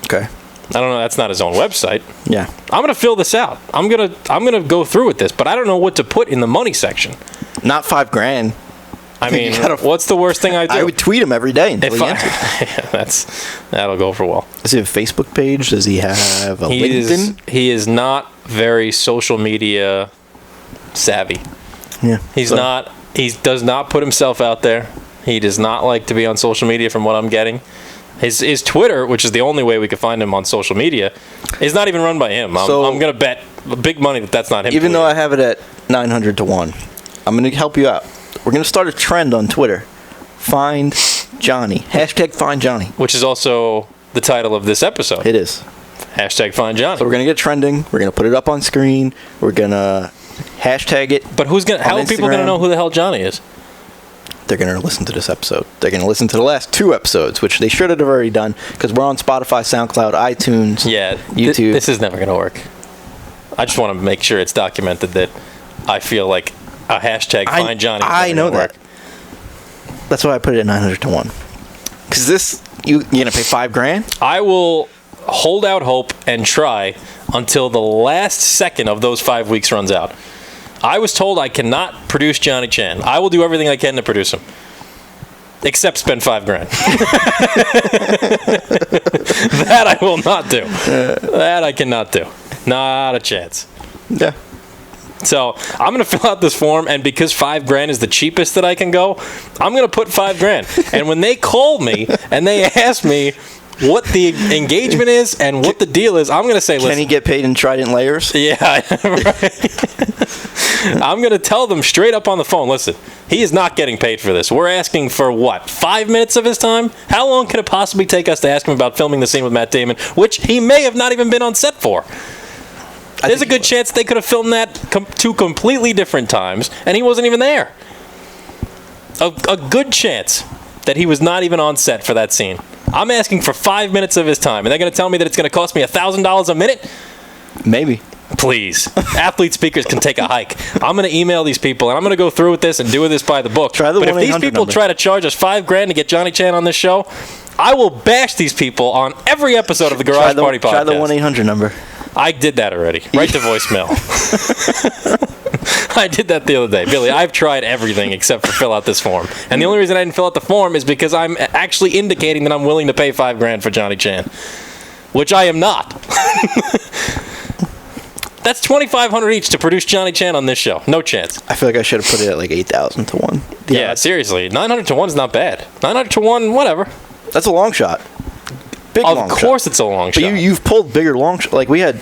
[SPEAKER 1] Okay.
[SPEAKER 2] I don't know. That's not his own website.
[SPEAKER 1] Yeah.
[SPEAKER 2] I'm gonna fill this out. I'm gonna go through with this, but I don't know what to put in the money section.
[SPEAKER 1] Not $5,000.
[SPEAKER 2] I mean, what's the worst thing I do?
[SPEAKER 1] I would tweet him every day until he answers.
[SPEAKER 2] Yeah, that'll go for well.
[SPEAKER 1] Does he have a Facebook page? Does he have a LinkedIn?
[SPEAKER 2] He is not very social media savvy.
[SPEAKER 1] Yeah.
[SPEAKER 2] He does not put himself out there. He does not like to be on social media from what I'm getting. His Twitter, which is the only way we could find him on social media, is not even run by him. I'm going to bet big money that's not him.
[SPEAKER 1] Even though I have it at 900 to 1, I'm going to help you out. We're going to start a trend on Twitter. Find Johnny. #FindJohnny.
[SPEAKER 2] Which is also the title of this episode.
[SPEAKER 1] It is.
[SPEAKER 2] #FindJohnny.
[SPEAKER 1] So we're going to get trending. We're going to put it up on screen. We're going to hashtag it.
[SPEAKER 2] But how are people going to know who the hell Johnny is?
[SPEAKER 1] They're going to listen to this episode. They're going to listen to the last 2 episodes, which they should have already done because we're on Spotify, SoundCloud, iTunes, YouTube.
[SPEAKER 2] This is never going to work. I just want to make sure it's documented that I feel like a #Find Johnny.
[SPEAKER 1] I know that. That's why I put it at 900 to 1. Because you're going to pay $5,000?
[SPEAKER 2] I will hold out hope and try until the last second of those 5 weeks runs out. I was told I cannot produce Johnny Chan. I will do everything I can to produce him. Except spend $5,000. That I will not do. That I cannot do. Not a chance.
[SPEAKER 1] Yeah.
[SPEAKER 2] So I'm going to fill out this form, and because $5,000 is the cheapest that I can go, I'm going to put $5,000. And when they call me and they ask me what the engagement is and what the deal is, I'm going to say, listen.
[SPEAKER 1] Can he get paid in Trident layers?
[SPEAKER 2] Yeah, right. I'm going to tell them straight up on the phone, listen, he is not getting paid for this. We're asking for what, 5 minutes of his time? How long can it possibly take us to ask him about filming the scene with Matt Damon, which he may have not even been on set for? There's a good chance they could have filmed that 2 completely different times, and he wasn't even there. A good chance that he was not even on set for that scene. I'm asking for 5 minutes of his time, and they're going to tell me that it's going to cost me $1,000 a minute?
[SPEAKER 1] Maybe.
[SPEAKER 2] Please. Athlete Speakers can take a hike. I'm going to email these people, and I'm going to go through with this and do this by the book.
[SPEAKER 1] But
[SPEAKER 2] if these people try to charge us $5,000 to get Johnny Chan on this show, I will bash these people on every episode of the Garage Party Podcast.
[SPEAKER 1] Try the 1-800 number.
[SPEAKER 2] I did that already. Right to voicemail. I did that the other day. Billy, I've tried everything except for fill out this form. And the only reason I didn't fill out the form is because I'm actually indicating that I'm willing to pay $5,000 for Johnny Chan. Which I am not. That's $2,500 each to produce Johnny Chan on this show. No chance.
[SPEAKER 1] I feel like I should have put it at like 8,000 to 1.
[SPEAKER 2] Yeah, seriously. 900 to 1 is not bad. 900 to 1, whatever.
[SPEAKER 1] That's a long shot.
[SPEAKER 2] Of course it's a long shot.
[SPEAKER 1] But you've pulled bigger long shots. Like we had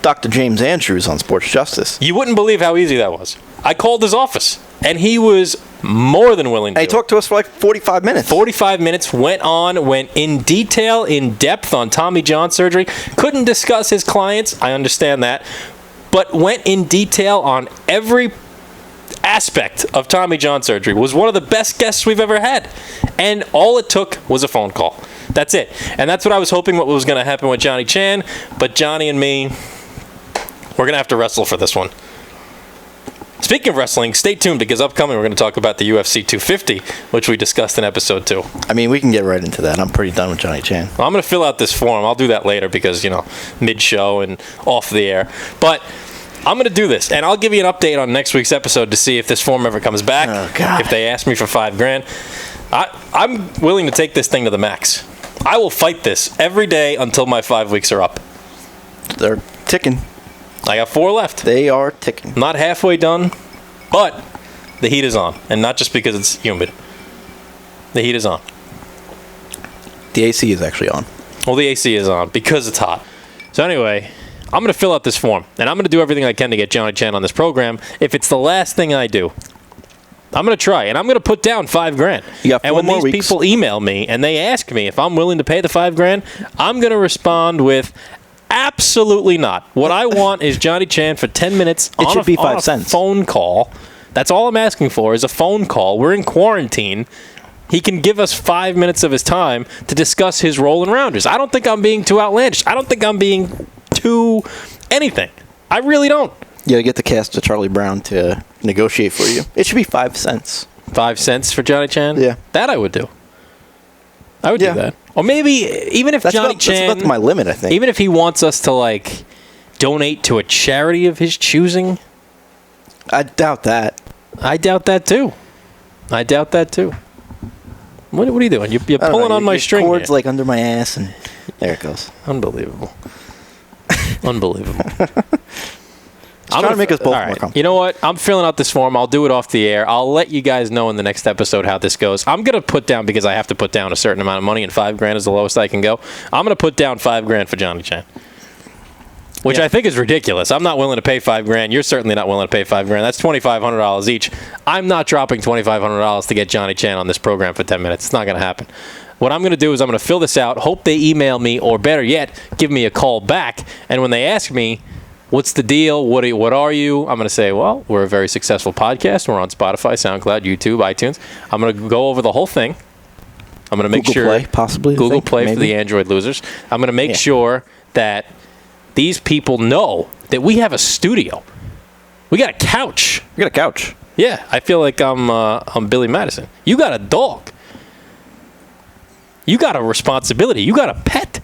[SPEAKER 1] Dr. James Andrews on Sports Justice.
[SPEAKER 2] You wouldn't believe how easy that was. I called his office, and he was more than willing to.
[SPEAKER 1] He talked to us for like 45 minutes.
[SPEAKER 2] 45 minutes, went in detail, in depth on Tommy John surgery. Couldn't discuss his clients, I understand that, but went in detail on every aspect of Tommy John surgery, was one of the best guests we've ever had. And all it took was a phone call. That's it. And that's what I was hoping what was going to happen with Johnny Chan. But Johnny and me, we're going to have to wrestle for this one. Speaking of wrestling, stay tuned because upcoming we're going to talk about the UFC 250, which we discussed in episode 2.
[SPEAKER 1] I mean, we can get right into that. I'm pretty done with Johnny Chan.
[SPEAKER 2] Well, I'm going to fill out this form. I'll do that later because, mid-show and off the air. But I'm going to do this, and I'll give you an update on next week's episode to see if this form ever comes back.
[SPEAKER 1] Oh, God.
[SPEAKER 2] If they ask me for $5,000. I'm willing to take this thing to the max. I will fight this every day until my 5 weeks are up.
[SPEAKER 1] They're ticking.
[SPEAKER 2] I got 4 left.
[SPEAKER 1] They are ticking.
[SPEAKER 2] Not halfway done, but the heat is on. And not just because it's humid. The heat is on.
[SPEAKER 1] The AC is actually on.
[SPEAKER 2] Well, the AC is on because it's hot. So anyway, I'm going to fill out this form. And I'm going to do everything I can to get Johnny Chan on this program. If it's the last thing I do, I'm going to try. And I'm going to put down $5,000.
[SPEAKER 1] You got 4
[SPEAKER 2] and when
[SPEAKER 1] more
[SPEAKER 2] these
[SPEAKER 1] weeks.
[SPEAKER 2] people email me and they ask me if I'm willing to pay the $5,000, I'm going to respond with, absolutely not. What I want is Johnny Chan for 10 minutes
[SPEAKER 1] It
[SPEAKER 2] on
[SPEAKER 1] should be
[SPEAKER 2] on
[SPEAKER 1] 5 cents.
[SPEAKER 2] phone call. That's all I'm asking for is a phone call. We're in quarantine. He can give us 5 minutes of his time to discuss his role in Rounders. I don't think I'm being too outlandish. I don't think I'm being too anything. I really don't.
[SPEAKER 1] You gotta get the cast of Charlie Brown to negotiate for you. It should be 5 cents.
[SPEAKER 2] 5 cents for Johnny Chan?
[SPEAKER 1] Yeah.
[SPEAKER 2] That I would do. I would do that. Or maybe even if Johnny Chan...
[SPEAKER 1] That's about my limit, I think.
[SPEAKER 2] Even if he wants us to, donate to a charity of his choosing...
[SPEAKER 1] I doubt that.
[SPEAKER 2] I doubt that, too. What are you doing? You're pulling on my string
[SPEAKER 1] Cord's
[SPEAKER 2] here.
[SPEAKER 1] under my ass, and there it goes.
[SPEAKER 2] Unbelievable.
[SPEAKER 1] I'm trying to make us both
[SPEAKER 2] all
[SPEAKER 1] more comfortable.
[SPEAKER 2] You know what? I'm filling out this form. I'll do it off the air. I'll let you guys know in the next episode how this goes. I'm going to put down, because I have to put down a certain amount of money, and $5,000 is the lowest I can go. I'm going to put down $5,000 for Johnny Chan, which I think is ridiculous. I'm not willing to pay $5,000. You're certainly not willing to pay $5,000. That's $2,500 each. I'm not dropping $2,500 to get Johnny Chan on this program for 10 minutes. It's not going to happen. What I'm going to do is I'm going to fill this out, hope they email me, or better yet, give me a call back. And when they ask me, what's the deal? What are you? I'm going to say, well, we're a very successful podcast. We're on Spotify, SoundCloud, YouTube, iTunes. I'm going to go over the whole thing. I'm going to make
[SPEAKER 1] Google Play, possibly.
[SPEAKER 2] Google Play
[SPEAKER 1] maybe.
[SPEAKER 2] for the Android losers. I'm going to make sure that these people know that we have a studio. We got a couch.
[SPEAKER 1] We got a couch.
[SPEAKER 2] Yeah, I feel like I'm Billy Madison. You got a dog. You got a responsibility. You got a pet.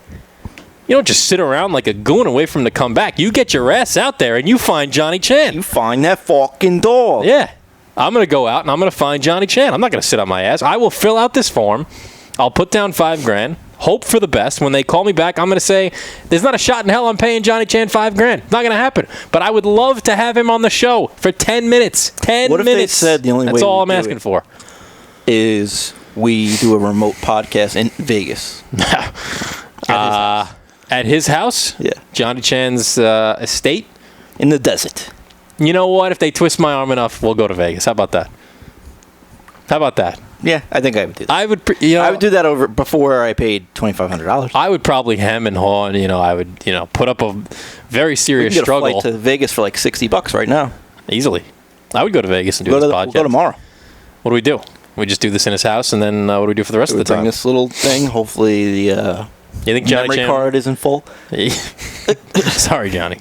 [SPEAKER 2] You don't just sit around like a goon and wait for him to come back. You get your ass out there and you find Johnny Chan.
[SPEAKER 1] You find that fucking dog.
[SPEAKER 2] Yeah. I'm going to go out and I'm going to find Johnny Chan. I'm not going to sit on my ass. I will fill out this form. I'll put down $5,000. Hope for the best. When they call me back, I'm going to say, there's not a shot in hell I'm paying Johnny Chan $5,000. It's not going to happen. But I would love to have him on the show for 10 minutes. 10
[SPEAKER 1] What if
[SPEAKER 2] minutes.
[SPEAKER 1] they said the only way
[SPEAKER 2] That's all
[SPEAKER 1] we
[SPEAKER 2] I'm
[SPEAKER 1] do
[SPEAKER 2] asking
[SPEAKER 1] it
[SPEAKER 2] for.
[SPEAKER 1] is we do a remote podcast in Vegas.
[SPEAKER 2] At his house?
[SPEAKER 1] Yeah.
[SPEAKER 2] Johnny Chan's estate?
[SPEAKER 1] In the desert.
[SPEAKER 2] You know what? If they twist my arm enough, we'll go to Vegas. How about that?
[SPEAKER 1] Yeah, I think I would do that.
[SPEAKER 2] I would
[SPEAKER 1] do that over before I paid $2,500.
[SPEAKER 2] I would probably hem and haw, and I would put up a very serious
[SPEAKER 1] We can get
[SPEAKER 2] struggle.
[SPEAKER 1] a flight to Vegas for like $60 right now.
[SPEAKER 2] Easily. I would go to Vegas and do this podcast.
[SPEAKER 1] We'll go tomorrow.
[SPEAKER 2] What do we do? We just do this in his house, and then what do we do for the rest of the
[SPEAKER 1] Bring
[SPEAKER 2] time?
[SPEAKER 1] this little thing. Hopefully the
[SPEAKER 2] You think Johnny
[SPEAKER 1] memory
[SPEAKER 2] Chan
[SPEAKER 1] card isn't full.
[SPEAKER 2] Sorry, Johnny.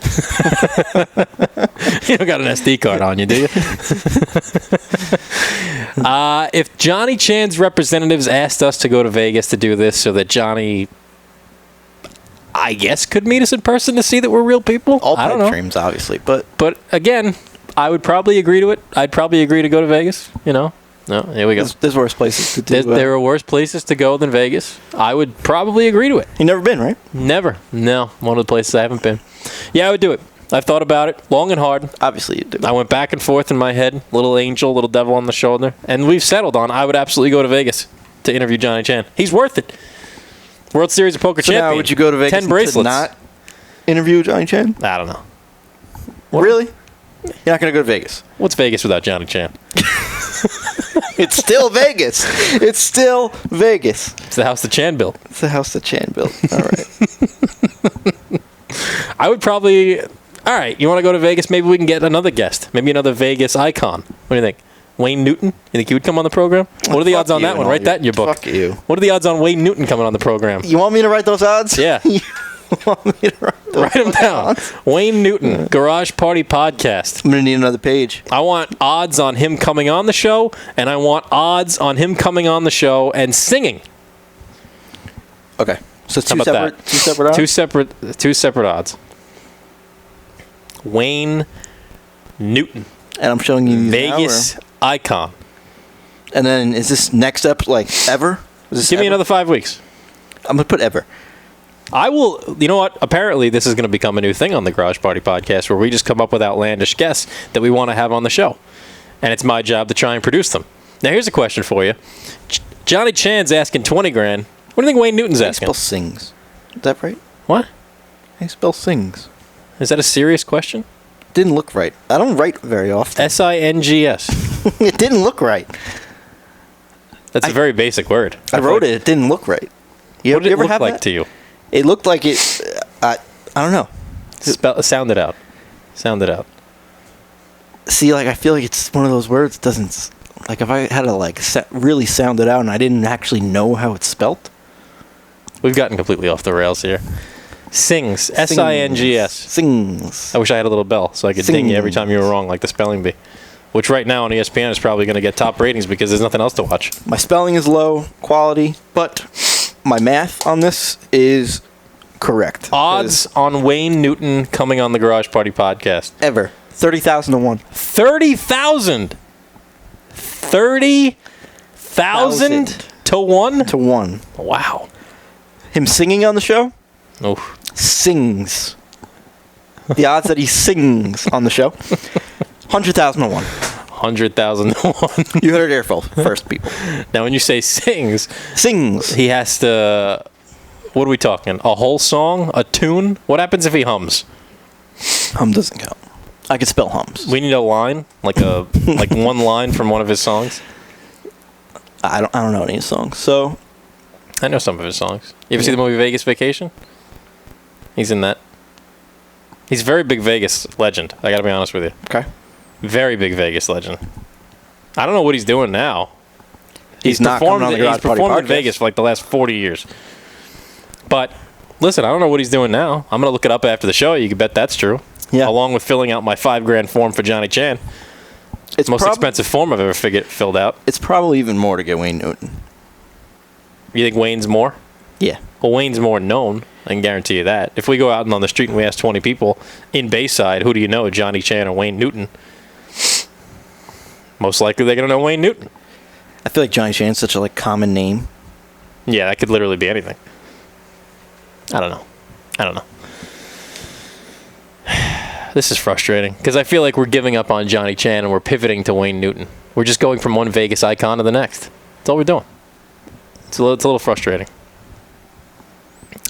[SPEAKER 2] You don't got an SD card on you, do you? If Johnny Chan's representatives asked us to go to Vegas to do this so that Johnny, I guess, could meet us in person to see that we're real people,
[SPEAKER 1] All
[SPEAKER 2] I don't
[SPEAKER 1] pipe
[SPEAKER 2] know.
[SPEAKER 1] dreams, obviously. But
[SPEAKER 2] again, I would probably agree to it. I'd probably agree to go to Vegas, No, here we go.
[SPEAKER 1] there's worse places to do
[SPEAKER 2] There are worse places to go than Vegas. I would probably agree to it.
[SPEAKER 1] You've never been, right?
[SPEAKER 2] Never. No. One of the places I haven't been. Yeah, I would do it. I've thought about it long and hard.
[SPEAKER 1] Obviously you do.
[SPEAKER 2] I went back and forth in my head. Little angel, little devil on the shoulder. And we've settled on I would absolutely go to Vegas to interview Johnny Chan. He's worth it. World Series of Poker champion.
[SPEAKER 1] Now, would you go to Vegas
[SPEAKER 2] 10 bracelets.
[SPEAKER 1] to not interview Johnny Chan?
[SPEAKER 2] I don't know.
[SPEAKER 1] Really? You're not going to go to Vegas?
[SPEAKER 2] What's Vegas without Johnny Chan?
[SPEAKER 1] It's still Vegas. It's still Vegas.
[SPEAKER 2] It's the house that Chan built.
[SPEAKER 1] It's the house that Chan built. All right.
[SPEAKER 2] I would probably All right, you want to go to Vegas? Maybe we can get another guest. Maybe another Vegas icon. What do you think? Wayne Newton? You think he would come on the program? What are the odds on that one? Write that in your book.
[SPEAKER 1] Fuck you.
[SPEAKER 2] What are the odds on Wayne Newton coming on the program?
[SPEAKER 1] You want me to write those odds?
[SPEAKER 2] Yeah.
[SPEAKER 1] You want me to
[SPEAKER 2] Write them down. Wayne Newton, Garage Party Podcast.
[SPEAKER 1] I'm going to need another page.
[SPEAKER 2] I want odds on him coming on the show, and I want odds on him coming on the show and singing.
[SPEAKER 1] Okay. So
[SPEAKER 2] How about that?
[SPEAKER 1] two separate odds?
[SPEAKER 2] Two separate odds. Wayne Newton.
[SPEAKER 1] And I'm showing you these
[SPEAKER 2] Vegas
[SPEAKER 1] now,
[SPEAKER 2] icon.
[SPEAKER 1] and then is this next up like ever? Is this
[SPEAKER 2] Give me
[SPEAKER 1] ever?
[SPEAKER 2] another 5 weeks.
[SPEAKER 1] I'm going to put ever.
[SPEAKER 2] I will, you know what? Apparently, this is going to become a new thing on the Garage Party Podcast where we just come up with outlandish guests that we want to have on the show. And it's my job to try and produce them. Now, here's a question for you. Johnny Chan's asking 20 grand. What do you think Wayne Newton's
[SPEAKER 1] How do you
[SPEAKER 2] asking?
[SPEAKER 1] spell sings? Is that right?
[SPEAKER 2] What?
[SPEAKER 1] How do you spell sings?
[SPEAKER 2] Is that a serious question?
[SPEAKER 1] Didn't look right. I don't write very often.
[SPEAKER 2] Sings.
[SPEAKER 1] It didn't look right.
[SPEAKER 2] That's a very basic word.
[SPEAKER 1] I wrote it. It didn't look right. You
[SPEAKER 2] What did it
[SPEAKER 1] ever
[SPEAKER 2] look
[SPEAKER 1] have
[SPEAKER 2] like
[SPEAKER 1] that?
[SPEAKER 2] to you?
[SPEAKER 1] It looked like it. I don't know.
[SPEAKER 2] Sound it out. Sound it out.
[SPEAKER 1] See, like I feel like it's one of those words. Doesn't like if I had to like really sound it out and I didn't actually know how it's spelt.
[SPEAKER 2] We've gotten completely off the rails here. Sings. Sings.
[SPEAKER 1] Sings.
[SPEAKER 2] I wish I had a little bell so I could ding you every time you were wrong, like the spelling bee. Which right now on ESPN is probably going to get top ratings because there's nothing else to watch.
[SPEAKER 1] My spelling is low quality, but my math on this is correct.
[SPEAKER 2] Odds on Wayne Newton coming on the Garage Party Podcast.
[SPEAKER 1] Ever 30,000 to 1.
[SPEAKER 2] 30,000. 30,000 to 1?
[SPEAKER 1] To 1.
[SPEAKER 2] Wow.
[SPEAKER 1] Him singing on the show?
[SPEAKER 2] Oof.
[SPEAKER 1] Sings. The odds that he sings on the show? 100,000 to 1.
[SPEAKER 2] 100,000 to 1.
[SPEAKER 1] You heard it here first, people.
[SPEAKER 2] Now, when you say sings,
[SPEAKER 1] Sings.
[SPEAKER 2] he has to. What are we talking? A whole song? A tune? What happens if he hums?
[SPEAKER 1] Hum doesn't count. I can spell hums.
[SPEAKER 2] We need a line, like one line from one of his songs.
[SPEAKER 1] I don't know any songs. So
[SPEAKER 2] I know some of his songs. You ever see the movie Vegas Vacation? He's in that. He's a very big Vegas legend. I got to be honest with you.
[SPEAKER 1] okay.
[SPEAKER 2] Very big Vegas legend. I don't know what he's doing now.
[SPEAKER 1] He's not coming on the Garage
[SPEAKER 2] He's
[SPEAKER 1] Party
[SPEAKER 2] performed in
[SPEAKER 1] Podcast.
[SPEAKER 2] Vegas for like the last 40 years. But listen, I don't know what he's doing now. I'm going to look it up after the show. You can bet that's true.
[SPEAKER 1] Yeah.
[SPEAKER 2] Along with filling out my $5,000 form for Johnny Chan.
[SPEAKER 1] It's
[SPEAKER 2] Most expensive form I've ever filled out.
[SPEAKER 1] It's probably even more to get Wayne Newton.
[SPEAKER 2] You think Wayne's more?
[SPEAKER 1] Yeah.
[SPEAKER 2] Well, Wayne's more known. I can guarantee you that. If we go out and on the street and we ask 20 people in Bayside, who do you know, Johnny Chan or Wayne Newton? Most likely they're going to know Wayne Newton.
[SPEAKER 1] I feel like Johnny Chan's such a common name.
[SPEAKER 2] Yeah, that could literally be anything. I don't know. This is frustrating because I feel like we're giving up on Johnny Chan and we're pivoting to Wayne Newton. We're just going from one Vegas icon to the next. That's all we're doing. It's a little frustrating.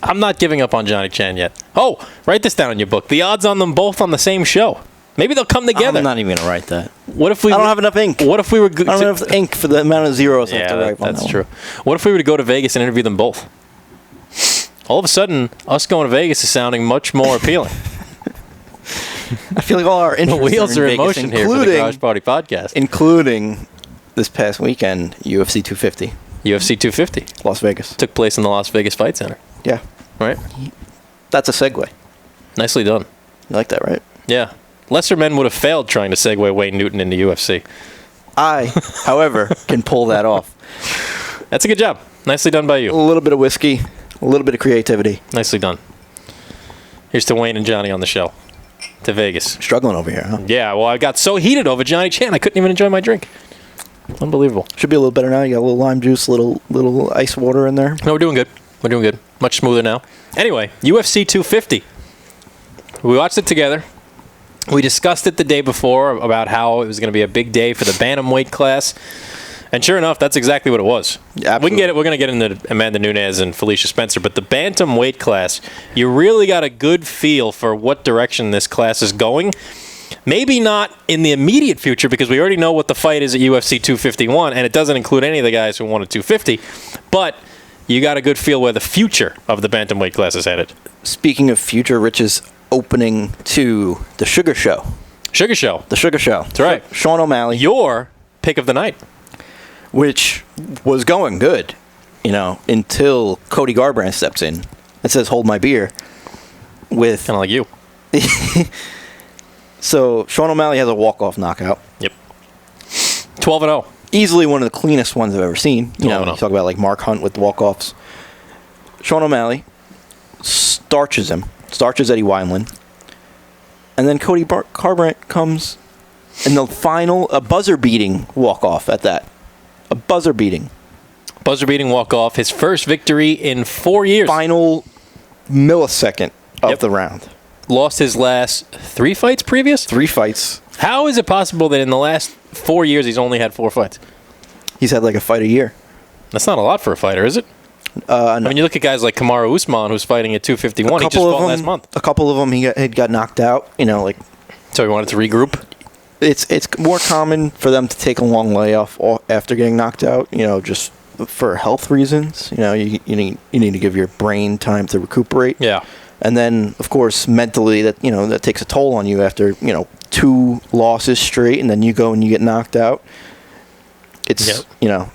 [SPEAKER 2] I'm not giving up on Johnny Chan yet. Oh, write this down in your book. The odds on them both on the same show. Maybe they'll come together.
[SPEAKER 1] I'm not even going to write that.
[SPEAKER 2] What if we?
[SPEAKER 1] I don't have enough ink.
[SPEAKER 2] What if we were?
[SPEAKER 1] I don't have enough ink for the amount of zeros I have to write on
[SPEAKER 2] that's
[SPEAKER 1] that
[SPEAKER 2] true.
[SPEAKER 1] one.
[SPEAKER 2] What if we were to go to Vegas and interview them both? All of a sudden, us going to Vegas is sounding much more appealing.
[SPEAKER 1] I feel like all our
[SPEAKER 2] The
[SPEAKER 1] interests
[SPEAKER 2] wheels are in
[SPEAKER 1] Vegas,
[SPEAKER 2] motion here for the Garage Party Podcast.
[SPEAKER 1] including this past weekend, UFC 250,
[SPEAKER 2] UFC 250
[SPEAKER 1] Las Vegas.
[SPEAKER 2] took place in the Las Vegas Fight Center.
[SPEAKER 1] Yeah,
[SPEAKER 2] Right?
[SPEAKER 1] that's a segue.
[SPEAKER 2] Nicely done.
[SPEAKER 1] You like that, right?
[SPEAKER 2] Yeah. Lesser men would have failed trying to segue Wayne Newton into UFC.
[SPEAKER 1] I, however, can pull that off.
[SPEAKER 2] That's a good job. Nicely done by
[SPEAKER 1] A
[SPEAKER 2] you.
[SPEAKER 1] little bit of whiskey, a little bit of creativity.
[SPEAKER 2] Nicely done. Here's to Wayne and Johnny on the show. To Vegas.
[SPEAKER 1] Struggling over here, huh?
[SPEAKER 2] Yeah, well, I got so heated over Johnny Chan, I couldn't even enjoy my drink. Unbelievable.
[SPEAKER 1] Should be a little better now. You got a little lime juice, little ice water in there.
[SPEAKER 2] No, we're doing good. We're doing good. Much smoother now. Anyway, UFC 250. We watched it together. We discussed it the day before about how it was going to be a big day for the bantamweight class. And sure enough, that's exactly what it was.
[SPEAKER 1] Absolutely.
[SPEAKER 2] We're going to get into Amanda Nunes and Felicia Spencer, but the bantamweight class, you really got a good feel for what direction this class is going. Maybe not in the immediate future because we already know what the fight is at UFC 251, and it doesn't include any of the guys who won at 250, but you got a good feel where the future of the bantamweight class is headed.
[SPEAKER 1] Speaking of future, Rich is opening to the Sugar Show.
[SPEAKER 2] Sugar Show.
[SPEAKER 1] The Sugar Show.
[SPEAKER 2] That's right.
[SPEAKER 1] Sean O'Malley.
[SPEAKER 2] Your pick of the night.
[SPEAKER 1] Which was going good, until Cody Garbrandt steps in and says, "Hold my beer." With
[SPEAKER 2] kind of like you.
[SPEAKER 1] So Sean O'Malley has a walk-off knockout.
[SPEAKER 2] Yep. 12-0.
[SPEAKER 1] Easily one of the cleanest ones I've ever seen. You talk about like Mark Hunt with walk-offs. Sean O'Malley starches Eddie Wineland. And then Cody Garbrandt comes in the final, a buzzer-beating walk-off at that. A buzzer-beating
[SPEAKER 2] walk-off. His first victory in 4 years.
[SPEAKER 1] Final millisecond of the round.
[SPEAKER 2] Lost his last 3 fights previous?
[SPEAKER 1] 3 fights.
[SPEAKER 2] How is it possible that in the last 4 years he's only had 4 fights?
[SPEAKER 1] He's had like a fight a year.
[SPEAKER 2] That's not a lot for a fighter, is it?
[SPEAKER 1] No.
[SPEAKER 2] I mean, you look at guys like Kamaru Usman, who's fighting at 251. He just fought last month.
[SPEAKER 1] A couple of them he got knocked out.
[SPEAKER 2] So he wanted to regroup.
[SPEAKER 1] It's more common for them to take a long layoff after getting knocked out. Just for health reasons. You need to give your brain time to recuperate.
[SPEAKER 2] Yeah.
[SPEAKER 1] And then, of course, mentally, that takes a toll on you after 2 losses straight, and then you go and you get knocked out. It's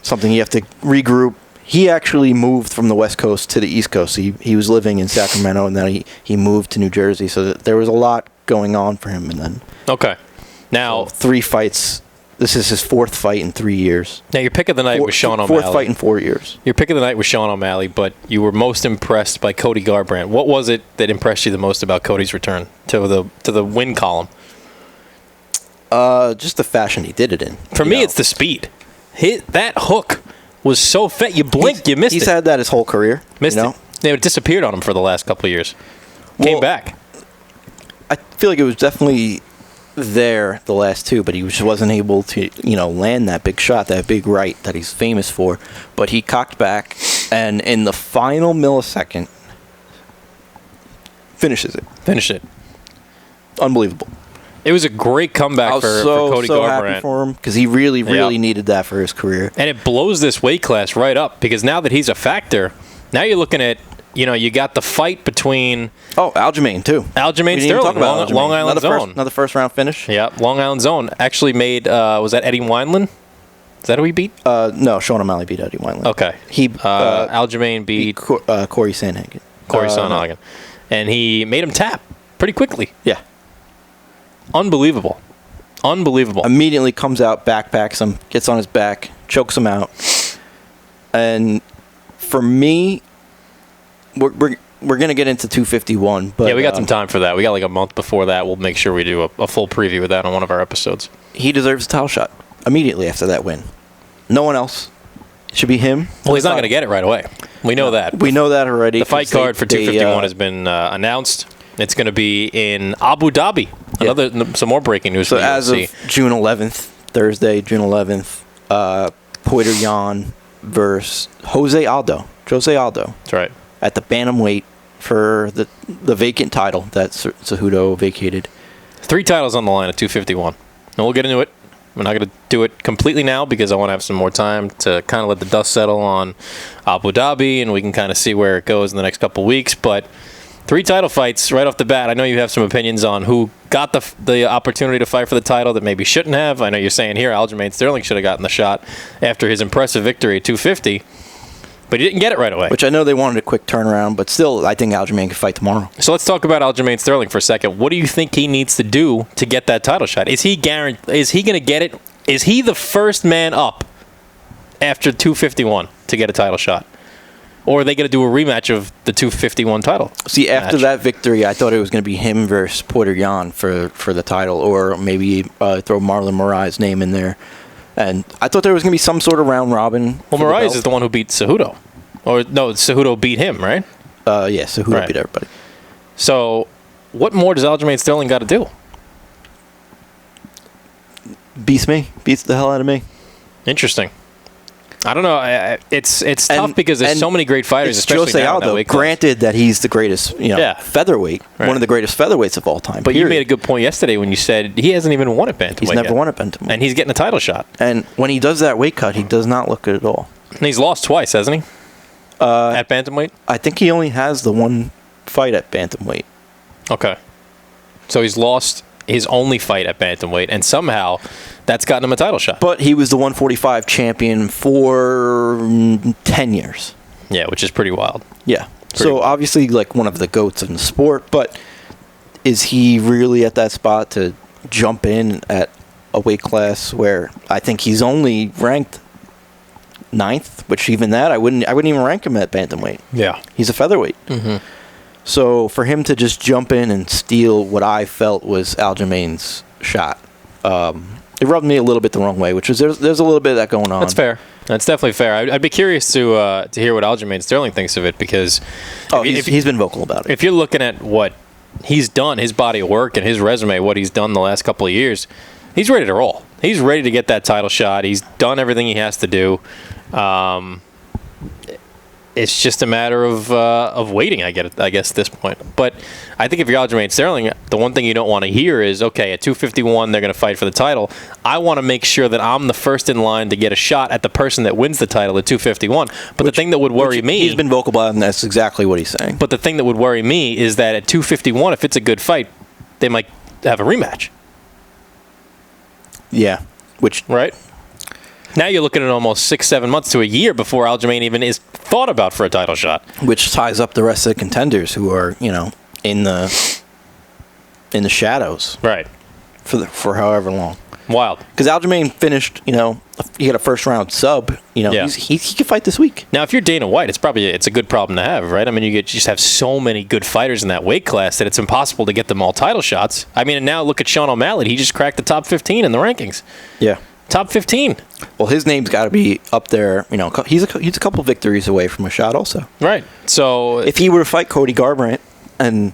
[SPEAKER 1] something you have to regroup. He actually moved from the West Coast to the East Coast. He was living in Sacramento, and then he moved to New Jersey. So that there was a lot going on for him. And then
[SPEAKER 2] now
[SPEAKER 1] 3 fights. This is his 4th fight in 3 years.
[SPEAKER 2] Now your pick of the night was Sean O'Malley.
[SPEAKER 1] 4th fight in 4 years.
[SPEAKER 2] Your pick of the night was Sean O'Malley, but you were most impressed by Cody Garbrandt. What was it that impressed you the most about Cody's return to the win column?
[SPEAKER 1] Just the fashion he did it in.
[SPEAKER 2] For me, it's the speed. That hook was so fit. You blinked, you missed it.
[SPEAKER 1] He's had that his whole career.
[SPEAKER 2] Missed it. It disappeared on him for the last couple of years. Came back.
[SPEAKER 1] I feel like it was definitely there the last 2, but he just wasn't able to land that big shot, that big right that he's famous for. But he cocked back, and in the final millisecond finished it. Unbelievable.
[SPEAKER 2] It was a great comeback for Cody Garbrandt.
[SPEAKER 1] Happy for him because he really needed that for his career.
[SPEAKER 2] And it blows this weight class right up because now that he's a factor, now you're looking at you got the fight between...
[SPEAKER 1] Oh, Aljamain, too.
[SPEAKER 2] Aljamain Sterling, Long Island Zone.
[SPEAKER 1] Another first-round finish.
[SPEAKER 2] Yeah, Long Island Zone. Actually made... was that Eddie Wineland? Is that who he beat?
[SPEAKER 1] No, Sean O'Malley beat Eddie Wineland.
[SPEAKER 2] Okay. Aljamain beat
[SPEAKER 1] Corey Sandhagen.
[SPEAKER 2] Corey Sandhagen. And he made him tap pretty quickly.
[SPEAKER 1] Yeah.
[SPEAKER 2] Unbelievable.
[SPEAKER 1] Immediately comes out, backpacks him, gets on his back, chokes him out. And for me... We're going to get into 251. But,
[SPEAKER 2] yeah, we got some time for that. We got like a month before that. We'll make sure we do a full preview of that on one of our episodes.
[SPEAKER 1] He deserves a title shot immediately after that win. No one else. It should be him.
[SPEAKER 2] Well, he's not going to get it right away. We know that.
[SPEAKER 1] We know that already.
[SPEAKER 2] The fight card for 251 has been announced. It's going to be in Abu Dhabi. Some more breaking news.
[SPEAKER 1] So as of June 11th, Thursday, June 11th, Poiter Jan versus Jose Aldo.
[SPEAKER 2] That's right.
[SPEAKER 1] At the bantamweight for the vacant title that Cejudo vacated.
[SPEAKER 2] 3 titles on the line at 251. And we'll get into it. We're not going to do it completely now because I want to have some more time to kind of let the dust settle on Abu Dhabi and we can kind of see where it goes in the next couple weeks. But 3 title fights right off the bat. I know you have some opinions on who got the opportunity to fight for the title that maybe shouldn't have. I know you're saying here Aljamain Sterling should have gotten the shot after his impressive victory at 250. But he didn't get it right away.
[SPEAKER 1] Which I know they wanted a quick turnaround, but still, I think Aljamain could fight tomorrow.
[SPEAKER 2] So let's talk about Aljamain Sterling for a second. What do you think he needs to do to get that title shot? Is he going to get it? Is he the first man up after 251 to get a title shot? Or are they going to do a rematch of the 251 title?
[SPEAKER 1] See, after that victory, I thought it was going to be him versus Poiter Jan for the title, or maybe throw Marlon Moraes' name in there. And I thought there was going to be some sort of round robin.
[SPEAKER 2] Well, Moraes is the one who beat Cejudo. Or, no, Cejudo beat him, right?
[SPEAKER 1] Yeah, Cejudo beat everybody.
[SPEAKER 2] So, what more does Aljamain Sterling got to do?
[SPEAKER 1] Beats the hell out of me.
[SPEAKER 2] Interesting. I don't know. It's tough because there's so many great fighters, especially now in that weight class.
[SPEAKER 1] Granted that he's the greatest, featherweight, one of the greatest featherweights of all time.
[SPEAKER 2] But you made a good point yesterday when you said he hasn't even won at bantamweight.
[SPEAKER 1] He's never won at bantamweight,
[SPEAKER 2] and he's getting a title shot.
[SPEAKER 1] And when he does that weight cut, he does not look good at all.
[SPEAKER 2] And he's lost twice, hasn't he? At bantamweight,
[SPEAKER 1] I think he only has the one fight at bantamweight.
[SPEAKER 2] Okay. So he's lost his only fight at bantamweight, and somehow that's gotten him a title shot.
[SPEAKER 1] But he was the 145 champion for 10 years.
[SPEAKER 2] Yeah, which is pretty wild.
[SPEAKER 1] Yeah. So obviously, like, one of the GOATs in the sport, but is he really at that spot to jump in at a weight class where I think he's only ranked 9th, which even that I wouldn't even rank him at bantamweight.
[SPEAKER 2] Yeah.
[SPEAKER 1] He's a featherweight.
[SPEAKER 2] Mm-hmm.
[SPEAKER 1] So for him to just jump in and steal what I felt was Aljamain's shot, it rubbed me a little bit the wrong way, which is there's a little bit of that going on.
[SPEAKER 2] That's fair. That's definitely fair. I'd be curious to hear what Aljamain Sterling thinks of it, because
[SPEAKER 1] he's been vocal about it.
[SPEAKER 2] If you're looking at what he's done, his body of work and his resume, what he's done the last couple of years, he's ready to roll. He's ready to get that title shot. He's done everything he has to do. It's just a matter of waiting, I guess, at this point. But I think if you're Aljamain Sterling, the one thing you don't want to hear is, okay, at 251, they're going to fight for the title. I want to make sure that I'm the first in line to get a shot at the person that wins the title at 251. But the thing that would worry me...
[SPEAKER 1] He's been vocal about it, and that's exactly what he's saying.
[SPEAKER 2] But the thing that would worry me is that at 251, if it's a good fight, they might have a rematch.
[SPEAKER 1] Yeah.
[SPEAKER 2] Right? Now you're looking at almost 6-7 months to a year before Aljamain even is thought about for a title shot.
[SPEAKER 1] Which ties up the rest of the contenders who are, in the shadows.
[SPEAKER 2] Right.
[SPEAKER 1] For however long.
[SPEAKER 2] Wild.
[SPEAKER 1] Because Aljamain finished, he had a first round sub.
[SPEAKER 2] Yeah.
[SPEAKER 1] He could fight this week.
[SPEAKER 2] Now, if you're Dana White, it's a good problem to have, right? I mean, you just have so many good fighters in that weight class that it's impossible to get them all title shots. I mean, and now look at Sean O'Malley. He just cracked the top 15 in the rankings.
[SPEAKER 1] Yeah.
[SPEAKER 2] Top 15.
[SPEAKER 1] Well, his name's got to be up there. He's a couple victories away from a shot also.
[SPEAKER 2] Right. So
[SPEAKER 1] if he were to fight Cody Garbrandt and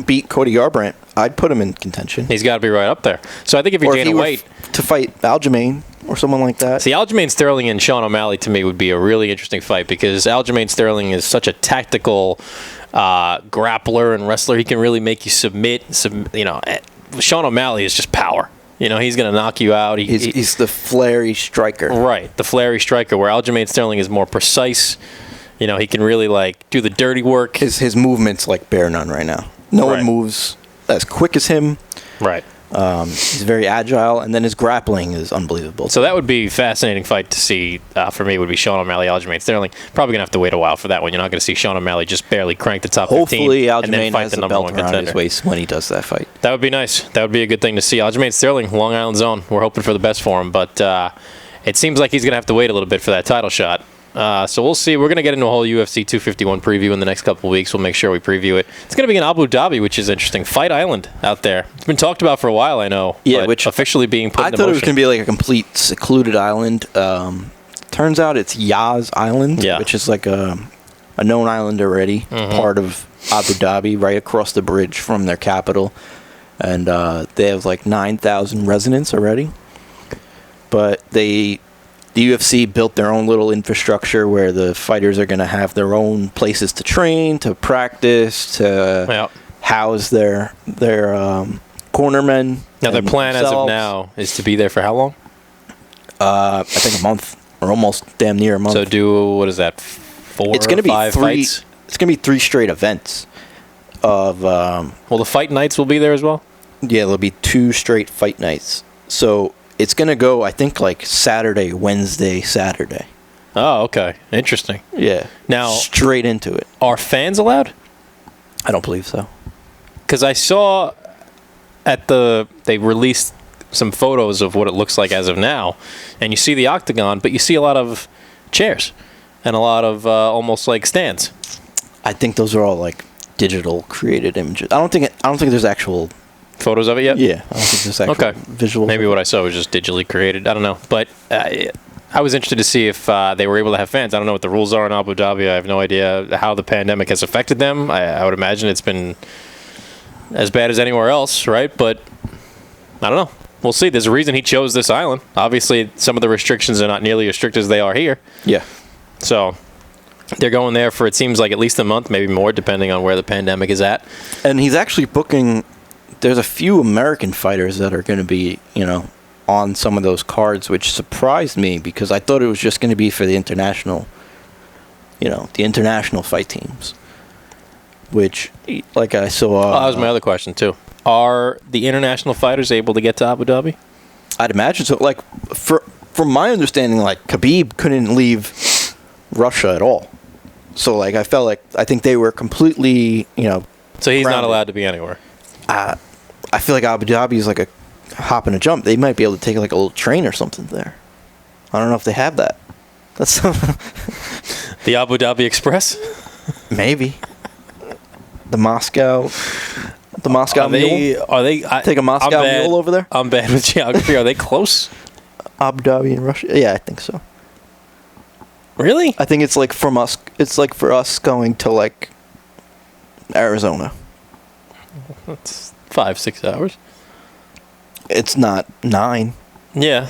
[SPEAKER 1] beat Cody Garbrandt, I'd put him in contention.
[SPEAKER 2] He's got to be right up there. So I think if you're Dana White...
[SPEAKER 1] to fight Aljamain or someone like that.
[SPEAKER 2] See, Aljamain Sterling and Sean O'Malley to me would be a really interesting fight, because Aljamain Sterling is such a tactical grappler and wrestler. He can really make you submit. Sean O'Malley is just power. He's going to knock you out.
[SPEAKER 1] He's the flary striker.
[SPEAKER 2] Right, the flary striker, where Aljamain Sterling is more precise. He can really, do the dirty work.
[SPEAKER 1] His movement's like bare none right now. No one moves as quick as him.
[SPEAKER 2] Right.
[SPEAKER 1] He's very agile, and then his grappling is unbelievable.
[SPEAKER 2] So that would be a fascinating fight to see. For me, would be Sean O'Malley, Aljamain Sterling. Probably going to have to wait a while for that one. You're not going to see Sean O'Malley just barely crank the top 15
[SPEAKER 1] Hopefully,
[SPEAKER 2] and then
[SPEAKER 1] Aljamain
[SPEAKER 2] fight
[SPEAKER 1] has
[SPEAKER 2] the
[SPEAKER 1] the
[SPEAKER 2] number
[SPEAKER 1] belt
[SPEAKER 2] one
[SPEAKER 1] around
[SPEAKER 2] contender.
[SPEAKER 1] his waist when he does that fight.
[SPEAKER 2] That would be nice. That would be a good thing to see. Aljamain Sterling, Long Island zone. We're hoping for the best for him, but it seems like he's going to have to wait a little bit for that title shot. So we'll see. We're going to get into a whole UFC 251 preview in the next couple of weeks. We'll make sure we preview it. It's going to be in Abu Dhabi, which is interesting. Fight Island out there. It's been talked about for a while, I know.
[SPEAKER 1] Yeah,
[SPEAKER 2] which officially being put into motion.
[SPEAKER 1] I thought it was going to be like a complete secluded island. Turns out it's Yas Island, which is like a known island already, part of Abu Dhabi, right across the bridge from their capital. And they have like 9,000 residents already. But the UFC built their own little infrastructure where the fighters are going to have their own places to train, to practice, to house their cornermen.
[SPEAKER 2] Now, their plan as of now is to be there for how long?
[SPEAKER 1] I think a month, or almost damn near a month.
[SPEAKER 2] So what is that, 4
[SPEAKER 1] it's gonna
[SPEAKER 2] or 5 fights?
[SPEAKER 1] It's going to be 3 straight events. Well,
[SPEAKER 2] the fight nights will be there as well?
[SPEAKER 1] Yeah, there'll be 2 straight fight nights. So it's going to go, I think, like Saturday, Wednesday, Saturday.
[SPEAKER 2] Oh, okay. Interesting.
[SPEAKER 1] Yeah.
[SPEAKER 2] Now,
[SPEAKER 1] straight into it.
[SPEAKER 2] Are fans allowed?
[SPEAKER 1] I don't believe so.
[SPEAKER 2] Because I saw they released some photos of what it looks like as of now, and you see the octagon, but you see a lot of chairs and a lot of almost like stands.
[SPEAKER 1] I think those are all like digital created images. I don't think there's actual
[SPEAKER 2] photos of it yet?
[SPEAKER 1] Yeah, I don't think there's actual visuals.
[SPEAKER 2] Maybe what I saw was just digitally created. I don't know. But I was interested to see if they were able to have fans. I don't know what the rules are in Abu Dhabi. I have no idea how the pandemic has affected them. I would imagine it's been as bad as anywhere else, right? But I don't know. We'll see. There's a reason he chose this island. Obviously, some of the restrictions are not nearly as strict as they are here.
[SPEAKER 1] Yeah.
[SPEAKER 2] So they're going there for, it seems like, at least a month, maybe more, depending on where the pandemic is at.
[SPEAKER 1] And he's actually booking... There's a few American fighters that are going to be, on some of those cards, which surprised me because I thought it was just going to be for the international, the international fight teams. Which, like I saw...
[SPEAKER 2] that was my other question, too. Are the international fighters able to get to Abu Dhabi?
[SPEAKER 1] I'd imagine so. Like, from my understanding, like, Khabib couldn't leave Russia at all. So, like, I think they were completely,
[SPEAKER 2] So he's not
[SPEAKER 1] grounded.
[SPEAKER 2] allowed to be anywhere.
[SPEAKER 1] I feel like Abu Dhabi is like a hop and a jump. They might be able to take like a little train or something there. I don't know if they have that. That's
[SPEAKER 2] The Abu Dhabi Express?
[SPEAKER 1] maybe the Moscow mule.
[SPEAKER 2] Are they?
[SPEAKER 1] Take a Moscow mule over there?
[SPEAKER 2] I'm bad with geography. Are they close?
[SPEAKER 1] Abu Dhabi and Russia. Yeah, I think so.
[SPEAKER 2] Really?
[SPEAKER 1] I think it's like from us. It's like for us going to like Arizona.
[SPEAKER 2] That's 5-6 hours.
[SPEAKER 1] It's not 9.
[SPEAKER 2] Yeah.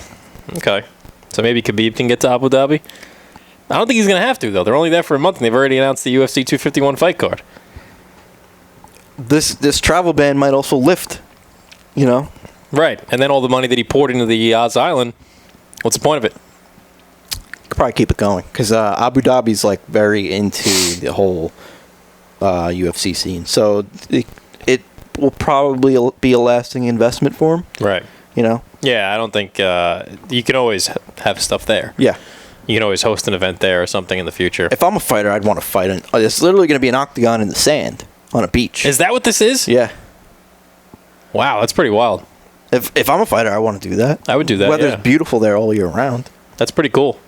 [SPEAKER 2] Okay. So maybe Khabib can get to Abu Dhabi? I don't think he's going to have to, though. They're only there for a month, and they've already announced the UFC 251 fight card.
[SPEAKER 1] This travel ban might also lift,
[SPEAKER 2] Right. And then all the money that he poured into the Oz Island, what's the point of it?
[SPEAKER 1] Could probably keep it going because Abu Dhabi's like very into the whole UFC scene, so it will probably be a lasting investment for him.
[SPEAKER 2] Right. Yeah, I don't think you can always have stuff there.
[SPEAKER 1] Yeah.
[SPEAKER 2] You can always host an event there or something in the future.
[SPEAKER 1] If I'm a fighter, I'd want to fight in. It's literally going to be an octagon in the sand on a beach.
[SPEAKER 2] Is that what this is?
[SPEAKER 1] Yeah.
[SPEAKER 2] Wow, that's pretty wild.
[SPEAKER 1] If I'm a fighter, I want to do that.
[SPEAKER 2] I would do that.
[SPEAKER 1] Weather's beautiful there all year round.
[SPEAKER 2] That's pretty cool.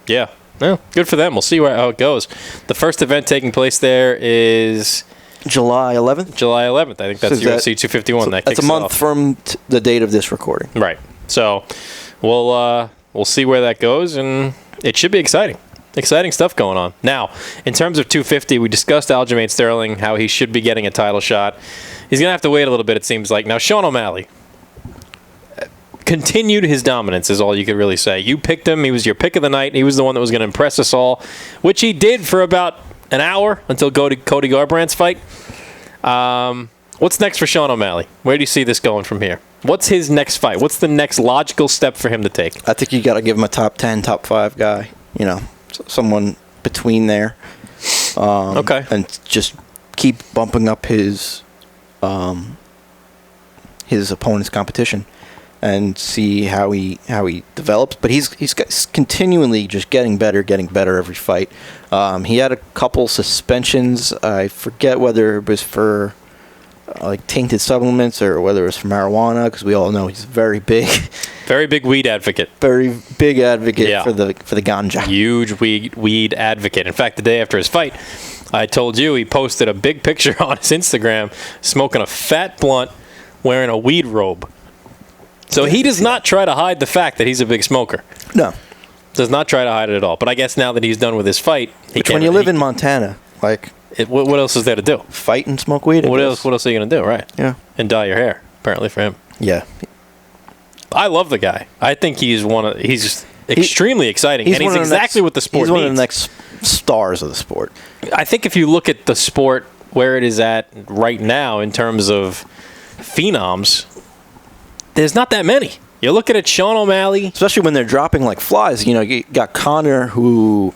[SPEAKER 2] Yeah. Well, good for them. We'll see how it goes. The first event taking place there is
[SPEAKER 1] July 11th.
[SPEAKER 2] July 11th. I think that's
[SPEAKER 1] So
[SPEAKER 2] UFC 251.
[SPEAKER 1] So
[SPEAKER 2] that
[SPEAKER 1] that's
[SPEAKER 2] kicks
[SPEAKER 1] a month
[SPEAKER 2] off.
[SPEAKER 1] from the date of this recording.
[SPEAKER 2] Right. So we'll see where that goes, and it should be exciting. Exciting stuff going on. Now, in terms of 250, we discussed Aljamain Sterling, how he should be getting a title shot. He's going to have to wait a little bit, it seems like. Now, Sean O'Malley continued his dominance, is all you could really say. You picked him. He was your pick of the night. He was the one that was going to impress us all, which he did for about an hour until Cody Garbrandt's fight. What's next for Sean O'Malley? Where do you see this going from here? What's his next fight? What's the next logical step for him to take?
[SPEAKER 1] I think you got to give him a top 10, top 5 guy. Someone between there.
[SPEAKER 2] Okay.
[SPEAKER 1] And just keep bumping up his opponent's competition and see how he develops. But he's continually just getting better every fight. He had a couple suspensions. I forget whether it was for like tainted supplements or whether it was for marijuana, because we all know he's very big
[SPEAKER 2] weed advocate.
[SPEAKER 1] Very big advocate for the ganja.
[SPEAKER 2] Huge weed advocate. In fact, the day after his fight, I told you he posted a big picture on his Instagram smoking a fat blunt wearing a weed robe. So he does not try to hide the fact that he's a big smoker.
[SPEAKER 1] No.
[SPEAKER 2] Does not try to hide it at all. But I guess now that he's done with his fight,
[SPEAKER 1] when you live in Montana, like,
[SPEAKER 2] what else is there to do?
[SPEAKER 1] Fight and smoke weed.
[SPEAKER 2] What else are you going to do, right?
[SPEAKER 1] Yeah.
[SPEAKER 2] And dye your hair, apparently, for him.
[SPEAKER 1] Yeah.
[SPEAKER 2] I love the guy. I think he's extremely exciting, and he's exactly what the sport needs.
[SPEAKER 1] He's one of the next stars of the sport.
[SPEAKER 2] I think if you look at the sport where it is at right now in terms of phenoms, there's not that many. You're looking at Sean O'Malley.
[SPEAKER 1] Especially when they're dropping like flies. You got Conor, who...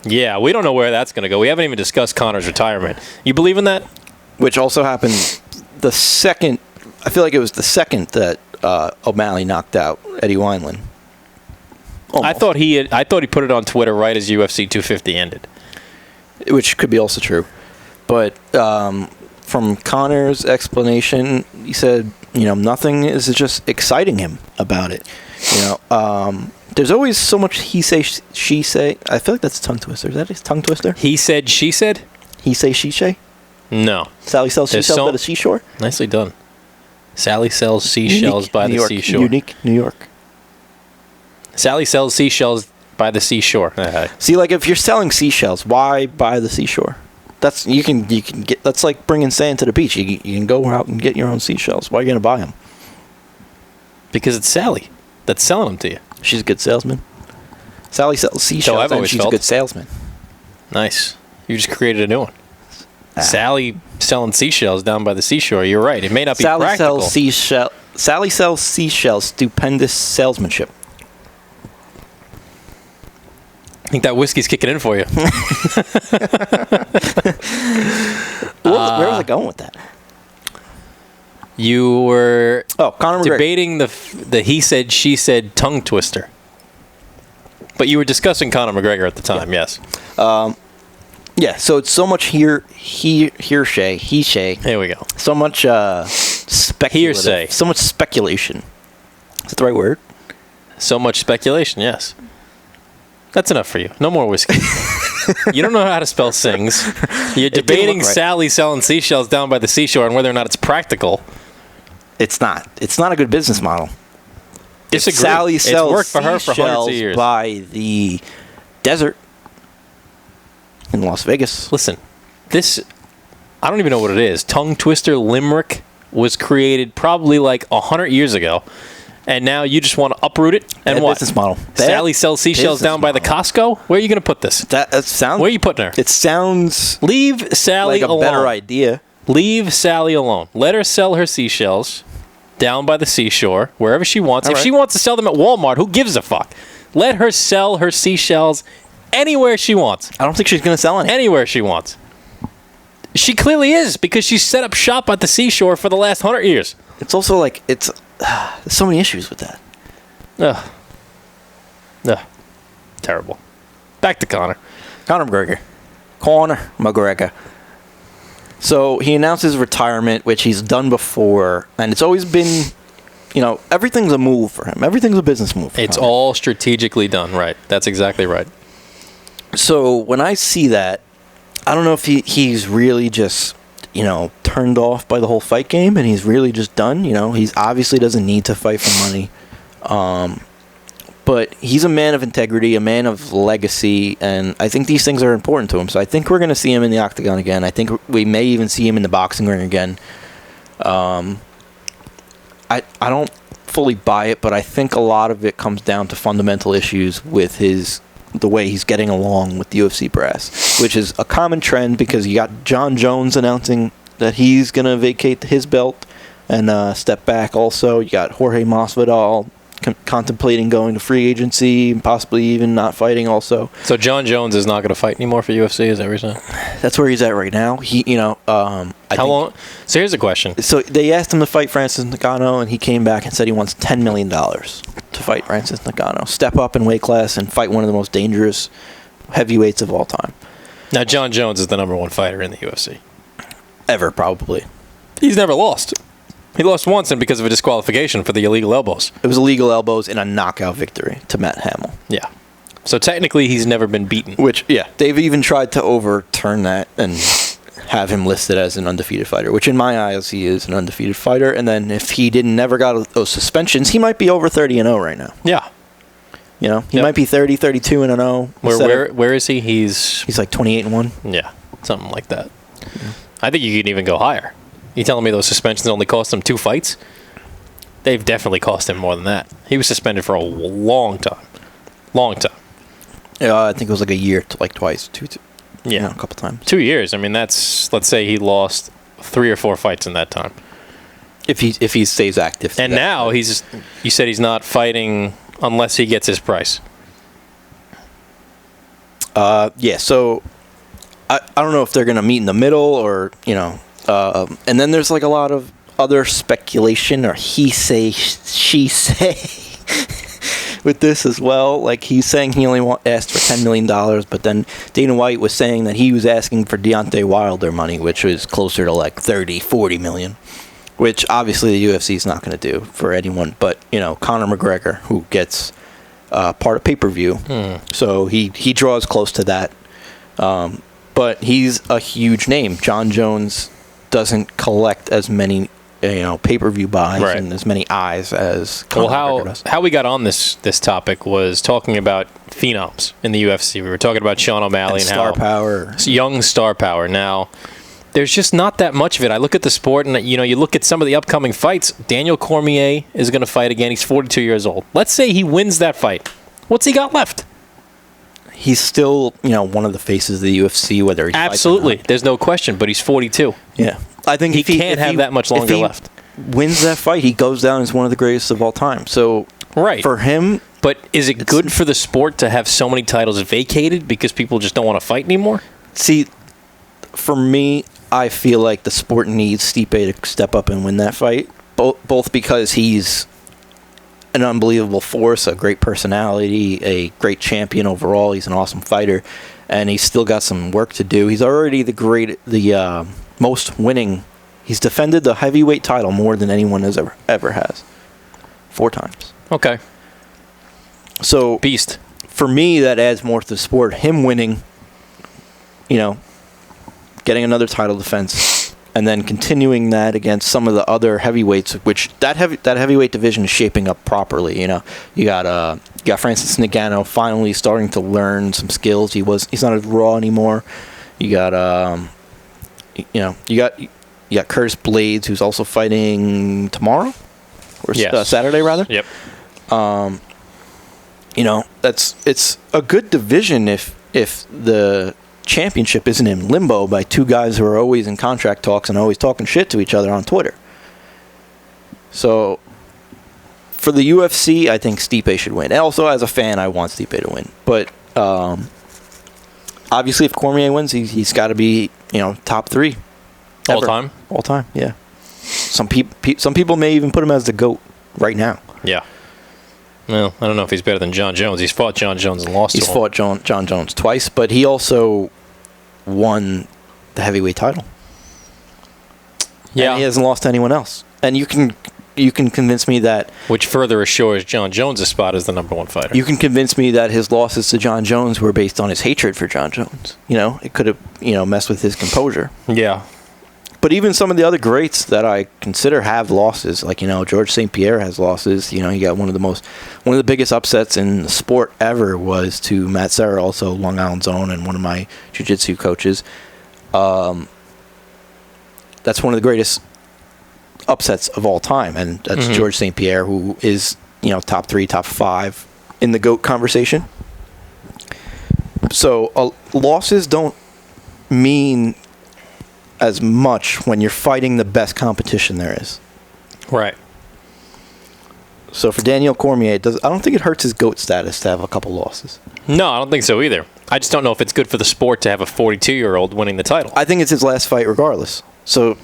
[SPEAKER 2] Yeah, we don't know where that's going to go. We haven't even discussed Conor's retirement. You believe in that?
[SPEAKER 1] Which also happened the second... I feel like it was the second that O'Malley knocked out Eddie Wineland. Almost.
[SPEAKER 2] I thought he put it on Twitter right as UFC 250 ended.
[SPEAKER 1] Which could be also true. But from Conor's explanation, he said, nothing is just exciting him about it. There's always so much he say, she say. I feel like that's a tongue twister. Is that a tongue twister?
[SPEAKER 2] He said, she said?
[SPEAKER 1] He say, she say?
[SPEAKER 2] No.
[SPEAKER 1] Sally sells seashells by the seashore?
[SPEAKER 2] Nicely done. Sally sells seashells by the seashore.
[SPEAKER 1] Unique New York.
[SPEAKER 2] Sally sells seashells by the seashore.
[SPEAKER 1] See, like, if you're selling seashells, why by the seashore? That's you can get. That's like bringing sand to the beach. You can go out and get your own seashells. Why are you gonna buy them?
[SPEAKER 2] Because it's Sally that's selling them to you.
[SPEAKER 1] She's a good salesman. Sally sells seashells, and she's a good salesman.
[SPEAKER 2] Nice. You just created a new one. Sally selling seashells down by the seashore. You're right. It may not be practical.
[SPEAKER 1] Sally sells seashells. Stupendous salesmanship.
[SPEAKER 2] I think that whiskey's kicking in for you.
[SPEAKER 1] Where was I going with that?
[SPEAKER 2] You were
[SPEAKER 1] Conor McGregor.
[SPEAKER 2] debating the he said, she said tongue twister. But you were discussing Conor McGregor at the time, yes.
[SPEAKER 1] Yeah, so it's so much hearsay.
[SPEAKER 2] Here we go.
[SPEAKER 1] So much speculative.
[SPEAKER 2] Hearsay.
[SPEAKER 1] So much speculation. Is that the right word?
[SPEAKER 2] So much speculation, yes. That's enough for you. No more whiskey. You don't know how to spell sings. You're debating
[SPEAKER 1] right.
[SPEAKER 2] Sally selling seashells down by the seashore and whether or not it's practical.
[SPEAKER 1] It's not. It's not a good business model.
[SPEAKER 2] Disagree.
[SPEAKER 1] Sally sells
[SPEAKER 2] it's worked for her for hundreds of
[SPEAKER 1] seashells
[SPEAKER 2] years.
[SPEAKER 1] by the desert in Las Vegas.
[SPEAKER 2] Listen, this, I don't even know what it is. Tongue twister limerick was created probably like 100 years ago. And now you just want to uproot it? And
[SPEAKER 1] Bad
[SPEAKER 2] what?
[SPEAKER 1] business model.
[SPEAKER 2] Sally sells seashells down by the Costco? Where are you going to put this?
[SPEAKER 1] That sounds.
[SPEAKER 2] Where are you putting her?
[SPEAKER 1] It sounds
[SPEAKER 2] Leave Sally
[SPEAKER 1] like a
[SPEAKER 2] alone.
[SPEAKER 1] better idea.
[SPEAKER 2] Leave Sally alone. Let her sell her seashells down by the seashore, wherever she wants.
[SPEAKER 1] All
[SPEAKER 2] If
[SPEAKER 1] right.
[SPEAKER 2] she wants to sell them at Walmart, who gives a fuck? Let her sell her seashells anywhere she wants.
[SPEAKER 1] I don't think she's going to sell any.
[SPEAKER 2] Anywhere she wants. She clearly is, because she's set up shop at the seashore for the last 100 years.
[SPEAKER 1] It's also like there's so many issues with that.
[SPEAKER 2] Ugh. Ugh. Terrible. Back to Conor.
[SPEAKER 1] Conor McGregor. So he announced his retirement, which he's done before, and it's always been, everything's a move for him. Everything's a business move for
[SPEAKER 2] It's
[SPEAKER 1] Conor.
[SPEAKER 2] all strategically done, right. That's exactly right.
[SPEAKER 1] So when I see that, I don't know if he's really just, turned off by the whole fight game, and he's really just done. He's obviously doesn't need to fight for money. But he's a man of integrity, a man of legacy, and I think these things are important to him. So I think we're going to see him in the octagon again. I think we may even see him in the boxing ring again. I don't fully buy it, but I think a lot of it comes down to fundamental issues with the way he's getting along with the UFC brass, which is a common trend because you got John Jones announcing that he's going to vacate his belt and step back also. You got Jorge Masvidal contemplating going to free agency and possibly even not fighting also.
[SPEAKER 2] So John Jones is not going to fight anymore for UFC, is that what you're saying?
[SPEAKER 1] That's where he's at right now. How
[SPEAKER 2] long? So here's a question.
[SPEAKER 1] So they asked him to fight Francis Ngannou, and he came back and said he wants $10 million to fight Francis Ngannou. Step up in weight class and fight one of the most dangerous heavyweights of all time.
[SPEAKER 2] Now, John Jones is the number one fighter in the UFC.
[SPEAKER 1] Ever, probably.
[SPEAKER 2] He's never lost. He lost once, and because of a disqualification for the illegal elbows.
[SPEAKER 1] It was illegal elbows in a knockout victory to Matt Hamill.
[SPEAKER 2] Yeah. So technically, he's never been beaten.
[SPEAKER 1] Which, yeah, they've even tried to overturn that and have him listed as an undefeated fighter, which in my eyes, he is an undefeated fighter. And then if he never got those suspensions, he might be over 30-0 right now.
[SPEAKER 2] Yeah.
[SPEAKER 1] He might be 30, 32-0.
[SPEAKER 2] Where is he?
[SPEAKER 1] He's like 28-1.
[SPEAKER 2] Yeah, something like that. Yeah. I think you can even go higher. You telling me those suspensions only cost him 2 fights? They've definitely cost him more than that. He was suspended for a long time. Long time.
[SPEAKER 1] Yeah, I think it was like a year, like twice,
[SPEAKER 2] yeah,
[SPEAKER 1] a couple times.
[SPEAKER 2] 2 years. I mean, that's, let's say he lost 3 or 4 fights in that time.
[SPEAKER 1] If he stays active.
[SPEAKER 2] And now you said he's not fighting unless he gets his price.
[SPEAKER 1] Yeah, so I don't know if they're going to meet in the middle or, and then there's like a lot of other speculation or he say, she say with this as well. Like he's saying he only asked for $10 million, but then Dana White was saying that he was asking for Deontay Wilder money, which was closer to like 30, 40 million, which obviously the UFC is not going to do for anyone but, Conor McGregor, who gets part of pay-per-view. So he draws close to that. But he's a huge name. John Jones doesn't collect as many, pay-per-view buys and as many eyes as Conor McGregor does.
[SPEAKER 2] How we got on this topic was talking about phenoms in the UFC. We were talking about Sean O'Malley and
[SPEAKER 1] star
[SPEAKER 2] how
[SPEAKER 1] power,
[SPEAKER 2] young star power. Now, there's just not that much of it. I look at the sport, and you look at some of the upcoming fights. Daniel Cormier is going to fight again. He's 42 years old. Let's say he wins that fight. What's he got left?
[SPEAKER 1] He's still, one of the faces of the UFC, whether he
[SPEAKER 2] Absolutely.
[SPEAKER 1] fights or not.
[SPEAKER 2] There's no question, but he's 42.
[SPEAKER 1] Yeah. I think
[SPEAKER 2] he can't have that much longer left.
[SPEAKER 1] Wins that fight, he goes down as one of the greatest of all time. So, for him...
[SPEAKER 2] But is it good for the sport to have so many titles vacated because people just don't want to fight anymore?
[SPEAKER 1] See, for me, I feel like the sport needs Stipe to step up and win that fight, both because he's an unbelievable force, a great personality, a great champion overall. He's an awesome fighter, and he's still got some work to do. He's already the most winning. He's defended the heavyweight title more than anyone has ever has, 4 times.
[SPEAKER 2] Okay.
[SPEAKER 1] So
[SPEAKER 2] Beast.
[SPEAKER 1] For me, that adds more to the sport. Him winning, getting another title defense, and then continuing that against some of the other heavyweights, which that heavyweight division is shaping up properly. You got Francis Ngannou finally starting to learn some skills. He's not as raw anymore. You got you got Curtis Blades, who's also fighting tomorrow or Saturday rather.
[SPEAKER 2] Yep.
[SPEAKER 1] It's a good division if the championship isn't in limbo by 2 guys who are always in contract talks and always talking shit to each other on Twitter. So for the UFC, I think Stipe should win. And also, as a fan, I want Stipe to win. But obviously, if Cormier wins, he's got to be top 3
[SPEAKER 2] all time.
[SPEAKER 1] All time, yeah. Some people may even put him as the GOAT right now.
[SPEAKER 2] Yeah. Well, I don't know if he's better than John Jones. He's fought John Jones and lost to him.
[SPEAKER 1] He's fought John Jones twice, but he also won the heavyweight title.
[SPEAKER 2] Yeah.
[SPEAKER 1] And he hasn't lost to anyone else. And you can convince me that...
[SPEAKER 2] Which further assures John Jones' spot as the number 1 fighter.
[SPEAKER 1] You can convince me that his losses to John Jones were based on his hatred for John Jones. It could have, messed with his composure.
[SPEAKER 2] Yeah.
[SPEAKER 1] But even some of the other greats that I consider have losses, like George St. Pierre has losses. He got one of the biggest upsets in the sport ever was to Matt Serra, also Long Island's own, and one of my jiu-jitsu coaches. That's one of the greatest upsets of all time, and that's George St. Pierre, who is top 3, top 5 in the GOAT conversation. So losses don't mean as much when you're fighting the best competition there is.
[SPEAKER 2] Right.
[SPEAKER 1] So for Daniel Cormier, I don't think it hurts his GOAT status to have a couple losses.
[SPEAKER 2] No, I don't think so either. I just don't know if it's good for the sport to have a 42-year-old winning the title.
[SPEAKER 1] I think it's his last fight regardless. So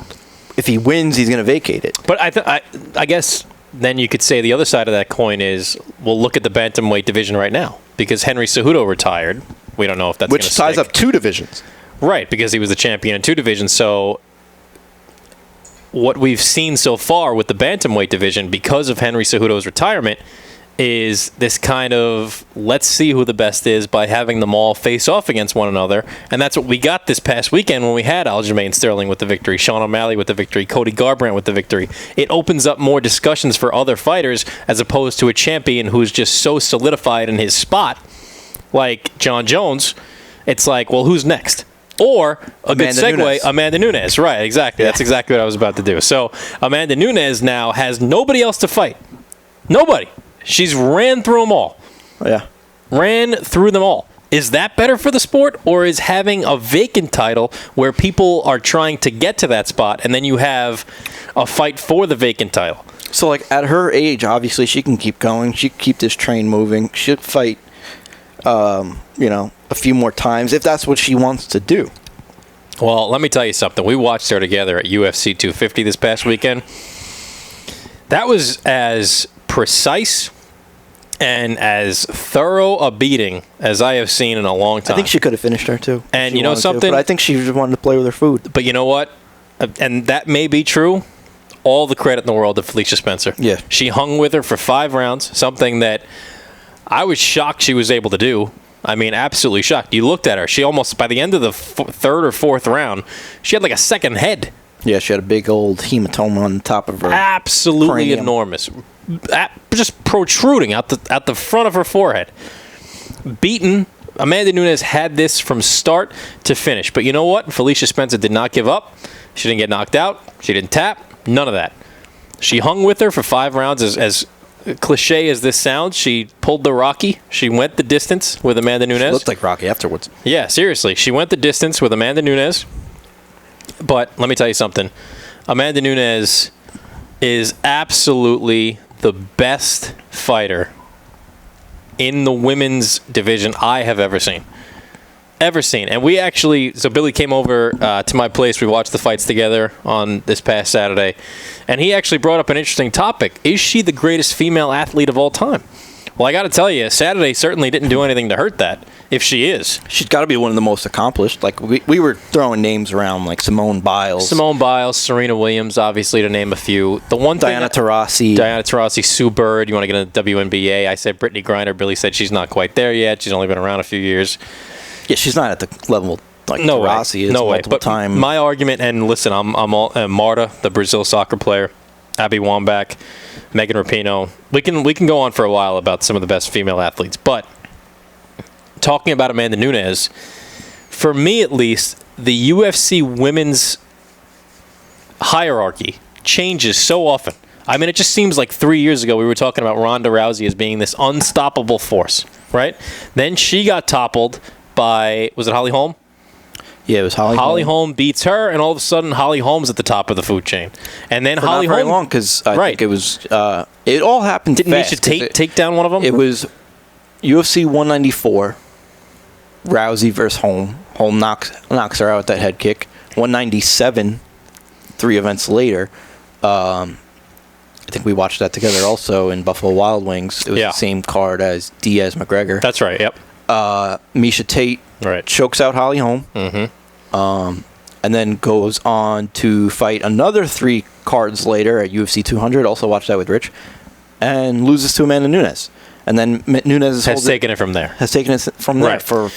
[SPEAKER 1] if he wins, he's going to vacate it.
[SPEAKER 2] But I guess then you could say the other side of that coin is, well, look at the bantamweight division right now. Because Henry Cejudo retired. We don't know if that's going to stick.
[SPEAKER 1] Which ties up 2 divisions.
[SPEAKER 2] Right, because he was the champion in 2 divisions. So what we've seen so far with the bantamweight division, because of Henry Cejudo's retirement, is this kind of let's see who the best is by having them all face off against one another. And that's what we got this past weekend when we had Aljamain Sterling with the victory, Sean O'Malley with the victory, Cody Garbrandt with the victory. It opens up more discussions for other fighters as opposed to a champion who's just so solidified in his spot, like John Jones. It's like, well, who's next? Or a good segue, Nunes. Amanda Nunes. Right, exactly. Yeah. That's exactly what I was about to do. So Amanda Nunes now has nobody else to fight. Nobody. She's ran through them all.
[SPEAKER 1] Yeah.
[SPEAKER 2] Ran through them all. Is that better for the sport, or is having a vacant title where people are trying to get to that spot and then you have a fight for the vacant title?
[SPEAKER 1] So, like, at her age, obviously she can keep going. She can keep this train moving. She'll fight, a few more times if that's what she wants to do.
[SPEAKER 2] Well, let me tell you something. We watched her together at UFC 250 this past weekend. That was as precise and as thorough a beating as I have seen in a long time.
[SPEAKER 1] I think she could have finished her too.
[SPEAKER 2] And you know something?
[SPEAKER 1] But I think she just wanted to play with her food.
[SPEAKER 2] But you know what? And that may be true. All the credit in the world to Felicia Spencer.
[SPEAKER 1] Yeah.
[SPEAKER 2] She hung with her for 5 rounds, something that I was shocked she was able to do. I mean, absolutely shocked. You looked at her. She almost, by the end of the 3rd or 4th round, she had like a second head.
[SPEAKER 1] Yeah, she had a big old hematoma on the top of her
[SPEAKER 2] absolutely
[SPEAKER 1] cranium.
[SPEAKER 2] Enormous. Just protruding out the front of her forehead. Beaten. Amanda Nunes had this from start to finish. But you know what? Felicia Spencer did not give up. She didn't get knocked out. She didn't tap. None of that. She hung with her for 5 rounds. As cliche as this sounds, she pulled the Rocky. She went the distance with Amanda Nunes.
[SPEAKER 1] She looked like Rocky afterwards.
[SPEAKER 2] Yeah, seriously. She went the distance with Amanda Nunes. But let me tell you something. Amanda Nunes is absolutely the best fighter in the women's division I have ever seen. ever seen. And we actually, so Billy came over to my place. We watched the fights together on this past Saturday. And he actually brought up an interesting topic. Is she the greatest female athlete of all time? Well, I got to tell you, Saturday certainly didn't do anything to hurt that, if she is.
[SPEAKER 1] She's got to be one of the most accomplished. Like, we were throwing names around, like Simone Biles.
[SPEAKER 2] Serena Williams, obviously, to name a few. The one
[SPEAKER 1] Diana Taurasi,
[SPEAKER 2] Sue Bird. You want to get into the WNBA? I said Brittany Griner. Billy said she's not quite there yet. She's only been around a few years.
[SPEAKER 1] Yeah, she's not at the level like Taurasi is multiple time.
[SPEAKER 2] My argument, and listen, I'm all Marta, the Brazil soccer player, Abby Wambach, Megan Rapinoe. We can go on for a while about some of the best female athletes, but talking about Amanda Nunes, for me at least, the UFC women's hierarchy changes so often. I mean, it just seems like 3 years ago we were talking about Ronda Rousey as being this unstoppable force, right? Then she got toppled by, was it Holly Holm?
[SPEAKER 1] Yeah, it was Holly Holm.
[SPEAKER 2] Holly Holm beats her, and all of a sudden Holly Holm's at the top of the food chain. And then Holly Holm...
[SPEAKER 1] not very long, because I think it was... it all happened
[SPEAKER 2] Didn't
[SPEAKER 1] fast.
[SPEAKER 2] Didn't Misha take down one of them?
[SPEAKER 1] It was UFC 194, Rousey versus Holm. Holm knocks her out with that head kick. 197, 3 events later. I think we watched that together also in Buffalo Wild Wings. It was the same card as Diaz-McGregor.
[SPEAKER 2] That's right, yep.
[SPEAKER 1] Misha Tate chokes out Holly Holm.
[SPEAKER 2] Mm-hmm.
[SPEAKER 1] And then goes on to fight another 3 cards later at UFC 200. Also watched that with Rich. And loses to Amanda Nunes. And then Nunes
[SPEAKER 2] has taken it from there.
[SPEAKER 1] Has taken it from there for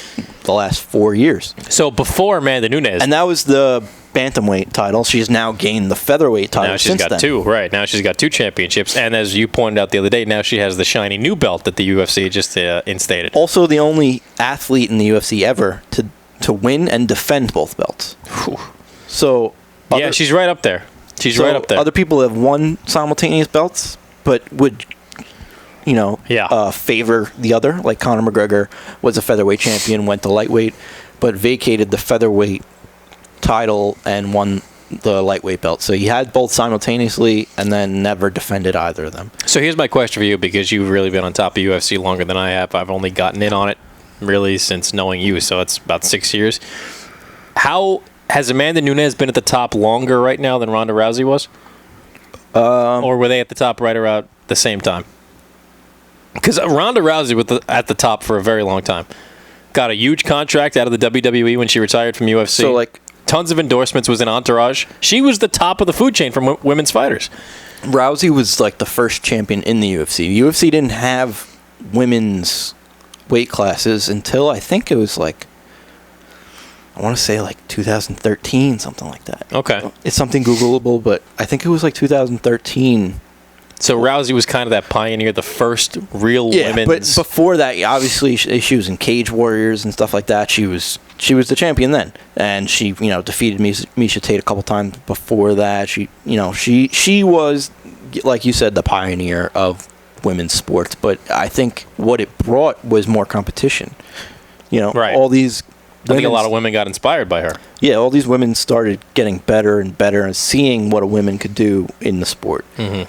[SPEAKER 1] the last 4 years.
[SPEAKER 2] So before Amanda Nunes...
[SPEAKER 1] And that was the bantamweight title. She's now gained the featherweight title.
[SPEAKER 2] Now she's got 2, right. Now she's got 2 championships. And as you pointed out the other day, now she has the shiny new belt that the UFC just instated.
[SPEAKER 1] Also the only athlete in the UFC ever to win and defend both belts.
[SPEAKER 2] Whew.
[SPEAKER 1] So...
[SPEAKER 2] yeah, she's right up there. She's right up there.
[SPEAKER 1] Other people have won simultaneous belts, but would... favor the other. Like Conor McGregor was a featherweight champion, went to lightweight, but vacated the featherweight title and won the lightweight belt. So he had both simultaneously and then never defended either of them.
[SPEAKER 2] So here's my question for you, because you've really been on top of UFC longer than I have. I've only gotten in on it really since knowing you, so it's about 6 years. How has Amanda Nunes been at the top longer right now than Ronda Rousey was? Or were they at the top right around the same time? Because Ronda Rousey was at the top for a very long time. Got a huge contract out of the WWE when she retired from UFC.
[SPEAKER 1] So,
[SPEAKER 2] tons of endorsements, was in Entourage. She was the top of the food chain from women's fighters.
[SPEAKER 1] Rousey was like the first champion in the UFC. The UFC didn't have women's weight classes until I think it was I want to say 2013, something like that.
[SPEAKER 2] Okay.
[SPEAKER 1] It's something Googleable, but I think it was 2013.
[SPEAKER 2] So Rousey was kind of that pioneer, the first real women's...
[SPEAKER 1] but before that, obviously, she was in Cage Warriors and stuff like that. She was the champion then, and she defeated Misha Tate a couple times before that. She was, like you said, the pioneer of women's sports. But I think what it brought was more competition. All these...
[SPEAKER 2] I think a lot of women got inspired by her.
[SPEAKER 1] Yeah, all these women started getting better and better and seeing what a woman could do in the sport.
[SPEAKER 2] Mm-hmm.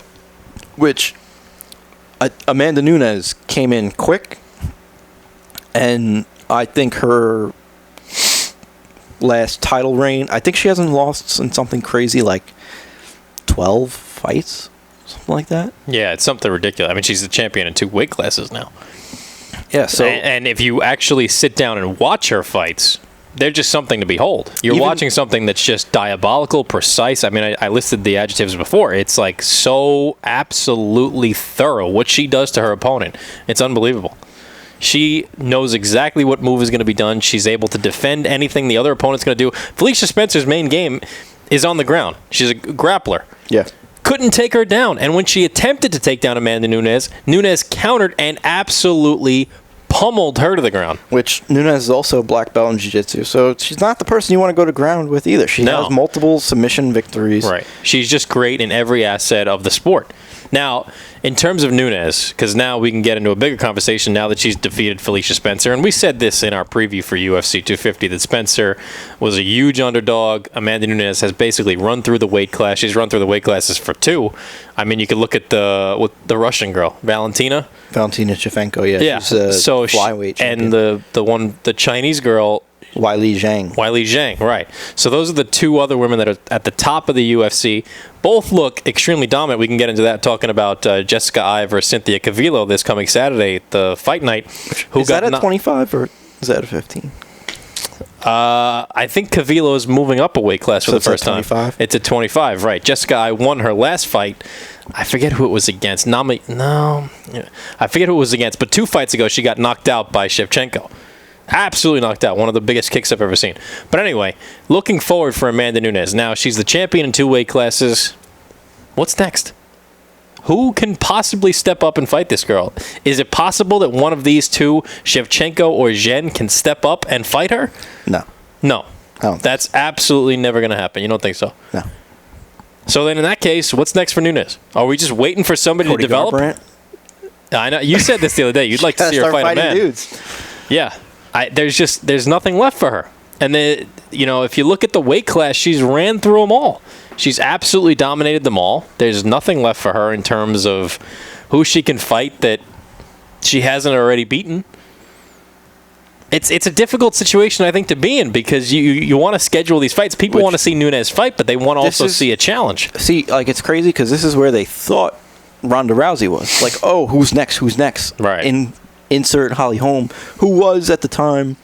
[SPEAKER 1] Which Amanda Nunes came in quick, and I think her last title reign, I think she hasn't lost in something crazy like 12 fights, something like that.
[SPEAKER 2] Yeah, it's something ridiculous. I mean, she's the champion in 2 weight classes now.
[SPEAKER 1] Yeah, so...
[SPEAKER 2] And if you actually sit down and watch her fights... they're just something to behold. You're watching something that's just diabolical, precise. I mean, I listed the adjectives before. It's so absolutely thorough what she does to her opponent. It's unbelievable. She knows exactly what move is going to be done. She's able to defend anything the other opponent's going to do. Felicia Spencer's main game is on the ground. She's a grappler.
[SPEAKER 1] Yeah.
[SPEAKER 2] Couldn't take her down. And when she attempted to take down Amanda Nunes, Nunes countered and absolutely pummeled her to the ground.
[SPEAKER 1] Which Nunes is also a black belt in jiu-jitsu, so she's not the person you want to go to ground with either. She has multiple submission victories.
[SPEAKER 2] Right. She's just great in every asset of the sport. Now, in terms of Nunes, because now we can get into a bigger conversation now that she's defeated Felicia Spencer, and we said this in our preview for UFC 250, that Spencer was a huge underdog. Amanda Nunes has basically run through the weight class. She's run through the weight classes for 2. I mean, you could look at the Russian girl, Valentina
[SPEAKER 1] Shevchenko, yeah. She's a flyweight champion.
[SPEAKER 2] And the Chinese girl,
[SPEAKER 1] Weili Zhang,
[SPEAKER 2] right. So those are the two other women that are at the top of the UFC. Both look extremely dominant. We can get into that talking about Jessica Eye versus Cynthia Calvillo this coming Saturday, the fight night.
[SPEAKER 1] Is that at 25 or is that at 15?
[SPEAKER 2] I think Calvillo is moving up a weight class for the first time. It's at 25, right. Jessica Eye won her last fight. I forget who it was against. I forget who it was against, but 2 fights ago she got knocked out by Shevchenko. Absolutely knocked out. One of the biggest kicks I've ever seen. But anyway, looking forward for Amanda Nunes. Now, she's the champion in 2 weight classes. What's next? Who can possibly step up and fight this girl? Is it possible that one of these two, Shevchenko or Zhen, can step up and fight her? No. That's absolutely never going to happen. You don't think so?
[SPEAKER 1] No.
[SPEAKER 2] So then in that case, what's next for Nunes? Are we just waiting for somebody to develop?
[SPEAKER 1] Garbrandt?
[SPEAKER 2] I know. You said this the other day. You'd like to see her fight a man.
[SPEAKER 1] Dudes.
[SPEAKER 2] Yeah. There's nothing left for her. And then, if you look at the weight class, she's ran through them all. She's absolutely dominated them all. There's nothing left for her in terms of who she can fight that she hasn't already beaten. It's a difficult situation, I think, to be in because you want to schedule these fights. People want to see Nunes fight, but they want to also see a challenge.
[SPEAKER 1] See, it's crazy because this is where they thought Ronda Rousey was. Like, oh, who's next?
[SPEAKER 2] Right.
[SPEAKER 1] Insert Holly Holm, who was at the time,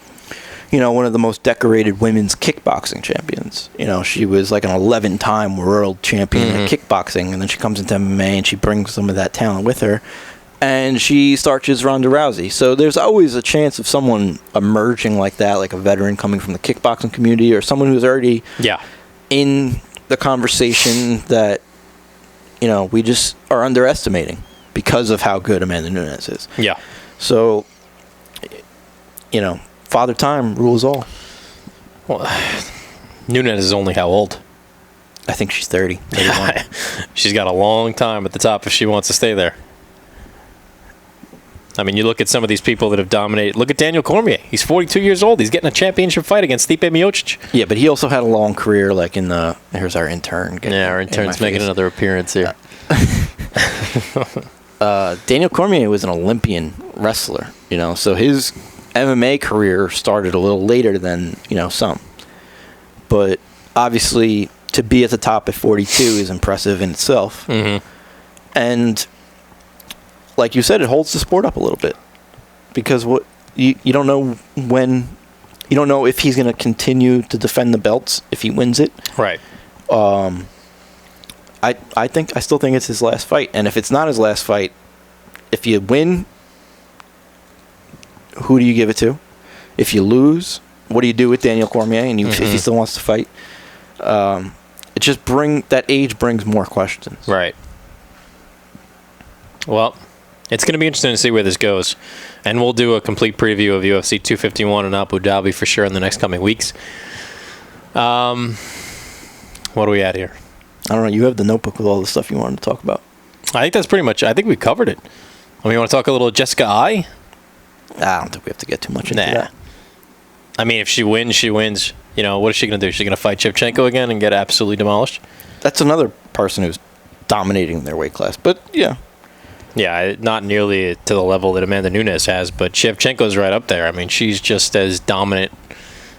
[SPEAKER 1] one of the most decorated women's kickboxing champions. She was like an 11-time world champion in kickboxing, and then she comes into MMA and she brings some of that talent with her, and she starches Ronda Rousey. So there's always a chance of someone emerging like that, like a veteran coming from the kickboxing community or someone who's already in the conversation that, we just are underestimating because of how good Amanda Nunes is.
[SPEAKER 2] Yeah.
[SPEAKER 1] So, Father Time rules all.
[SPEAKER 2] Well, Nunes is only how old?
[SPEAKER 1] I think she's 30. 31.
[SPEAKER 2] She's got a long time at the top if she wants to stay there. I mean, you look at some of these people that have dominated. Look at Daniel Cormier. He's 42 years old. He's getting a championship fight against Stipe Miocic.
[SPEAKER 1] Yeah, but he also had a long career, like in the... Here's our intern.
[SPEAKER 2] Our intern's making another appearance here.
[SPEAKER 1] Daniel Cormier was an Olympian wrestler, so his MMA career started a little later than, some. But obviously, to be at the top at 42 is impressive in itself.
[SPEAKER 2] Mm-hmm.
[SPEAKER 1] And like you said, it holds the sport up a little bit. Because you don't know when... You don't know if he's going to continue to defend the belts if he wins it.
[SPEAKER 2] Right.
[SPEAKER 1] I still think it's his last fight. And if it's not his last fight, if you win, who do you give it to? If you lose, what do you do with Daniel Cormier? And if he still wants to fight, it just that age brings more questions.
[SPEAKER 2] Right. Well, it's going to be interesting to see where this goes. And we'll do a complete preview of UFC 251 in Abu Dhabi for sure in the next coming weeks. What are we at here?
[SPEAKER 1] I don't know. You have the notebook with all the stuff you wanted to talk about.
[SPEAKER 2] I think that's pretty much... I think we covered it. You want to talk a little Jessica Eye?
[SPEAKER 1] I don't think we have to get too much into that.
[SPEAKER 2] I mean, if she wins, she wins. What is she going to do? She's going to fight Shevchenko again and get absolutely demolished?
[SPEAKER 1] That's another person who's dominating their weight class. But, yeah.
[SPEAKER 2] Yeah, not nearly to the level that Amanda Nunes has, but Shevchenko's right up there. I mean, she's just as dominant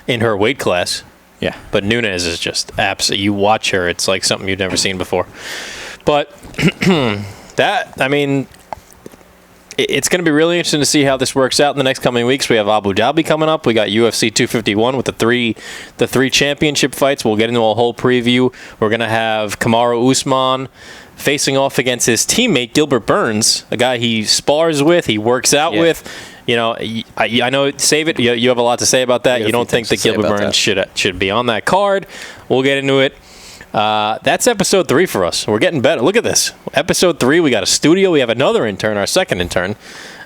[SPEAKER 2] in her weight class.
[SPEAKER 1] Yeah.
[SPEAKER 2] But Nunes is just absolutely... You watch her, it's like something you've never seen before. But it's going to be really interesting to see how this works out in the next coming weeks. We have Abu Dhabi coming up. We got UFC 251 with the three championship fights. We'll get into a whole preview. We're going to have Kamaru Usman facing off against his teammate Gilbert Burns, a guy he spars with, he works out with. I know, save it. You have a lot to say about that. You don't think that Gilbert Burns should be on that card. We'll get into it. That's episode 3 for us. We're getting better. Look at this. Episode 3, we got a studio. We have another intern, our second intern.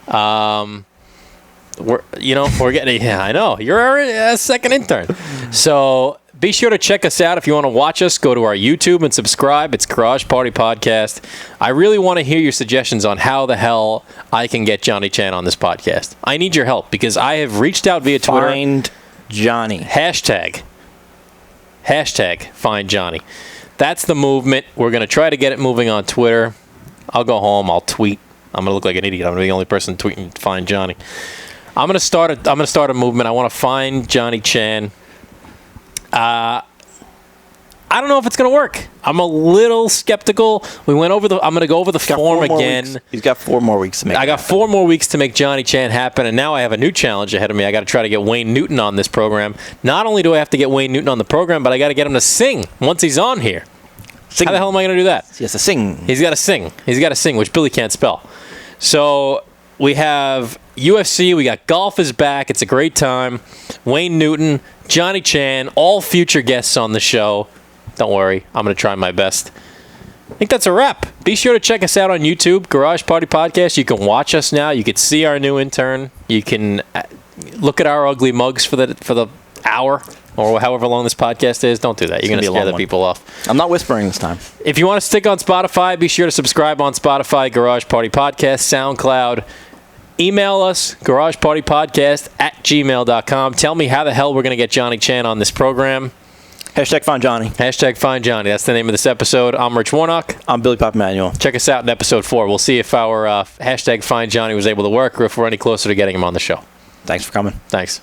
[SPEAKER 2] We're getting... Yeah, I know. You're a second intern. So be sure to check us out. If you want to watch us, go to our YouTube and subscribe. It's Garage Party Podcast. I really want to hear your suggestions on how the hell I can get Johnny Chan on this podcast. I need your help because I have reached out via Twitter.
[SPEAKER 1] Find Johnny.
[SPEAKER 2] Hashtag Find Johnny. That's the movement. We're going to try to get it moving on Twitter. I'll go home. I'll tweet. I'm going to look like an idiot. I'm going to be the only person tweeting Find Johnny. I'm gonna start a movement. I want to find Johnny Chan. I don't know if it's going to work. I'm a little skeptical. I'm going to go over the form again.
[SPEAKER 1] He's got 4 more weeks to make it happen.
[SPEAKER 2] 4 more weeks to make Johnny Chan happen, and now I have a new challenge ahead of me. I got to try to get Wayne Newton on this program. Not only do I have to get Wayne Newton on the program, but I got to get him to sing once he's on here. Sing. How the hell am I going to do that?
[SPEAKER 1] He has to sing.
[SPEAKER 2] He's got to sing. He's got to sing, which Billy can't spell. So we have UFC. We got golf is back. It's a great time. Wayne Newton, Johnny Chan, all future guests on the show. Don't worry, I'm going to try my best. I think that's a wrap. Be sure to check us out on YouTube, Garage Party Podcast. You can watch us now. You can see our new intern. You can look at our ugly mugs for the hour or however long this podcast is. Don't do that. You're going to scare the people off.
[SPEAKER 1] I'm not whispering this time.
[SPEAKER 2] If you want to stick on Spotify, be sure to subscribe on Spotify, Garage Party Podcast, SoundCloud. Email us, garagepartypodcast@gmail.com. Tell me how the hell we're going to get Johnny Chan on this program.
[SPEAKER 1] #Find Johnny.
[SPEAKER 2] #Find Johnny. That's the name of this episode. I'm Rich Warnock.
[SPEAKER 1] I'm Billy Pop Manuel.
[SPEAKER 2] Check us out in episode 4. We'll see if our #Find Johnny was able to work or if we're any closer to getting him on the show.
[SPEAKER 1] Thanks for coming.
[SPEAKER 2] Thanks.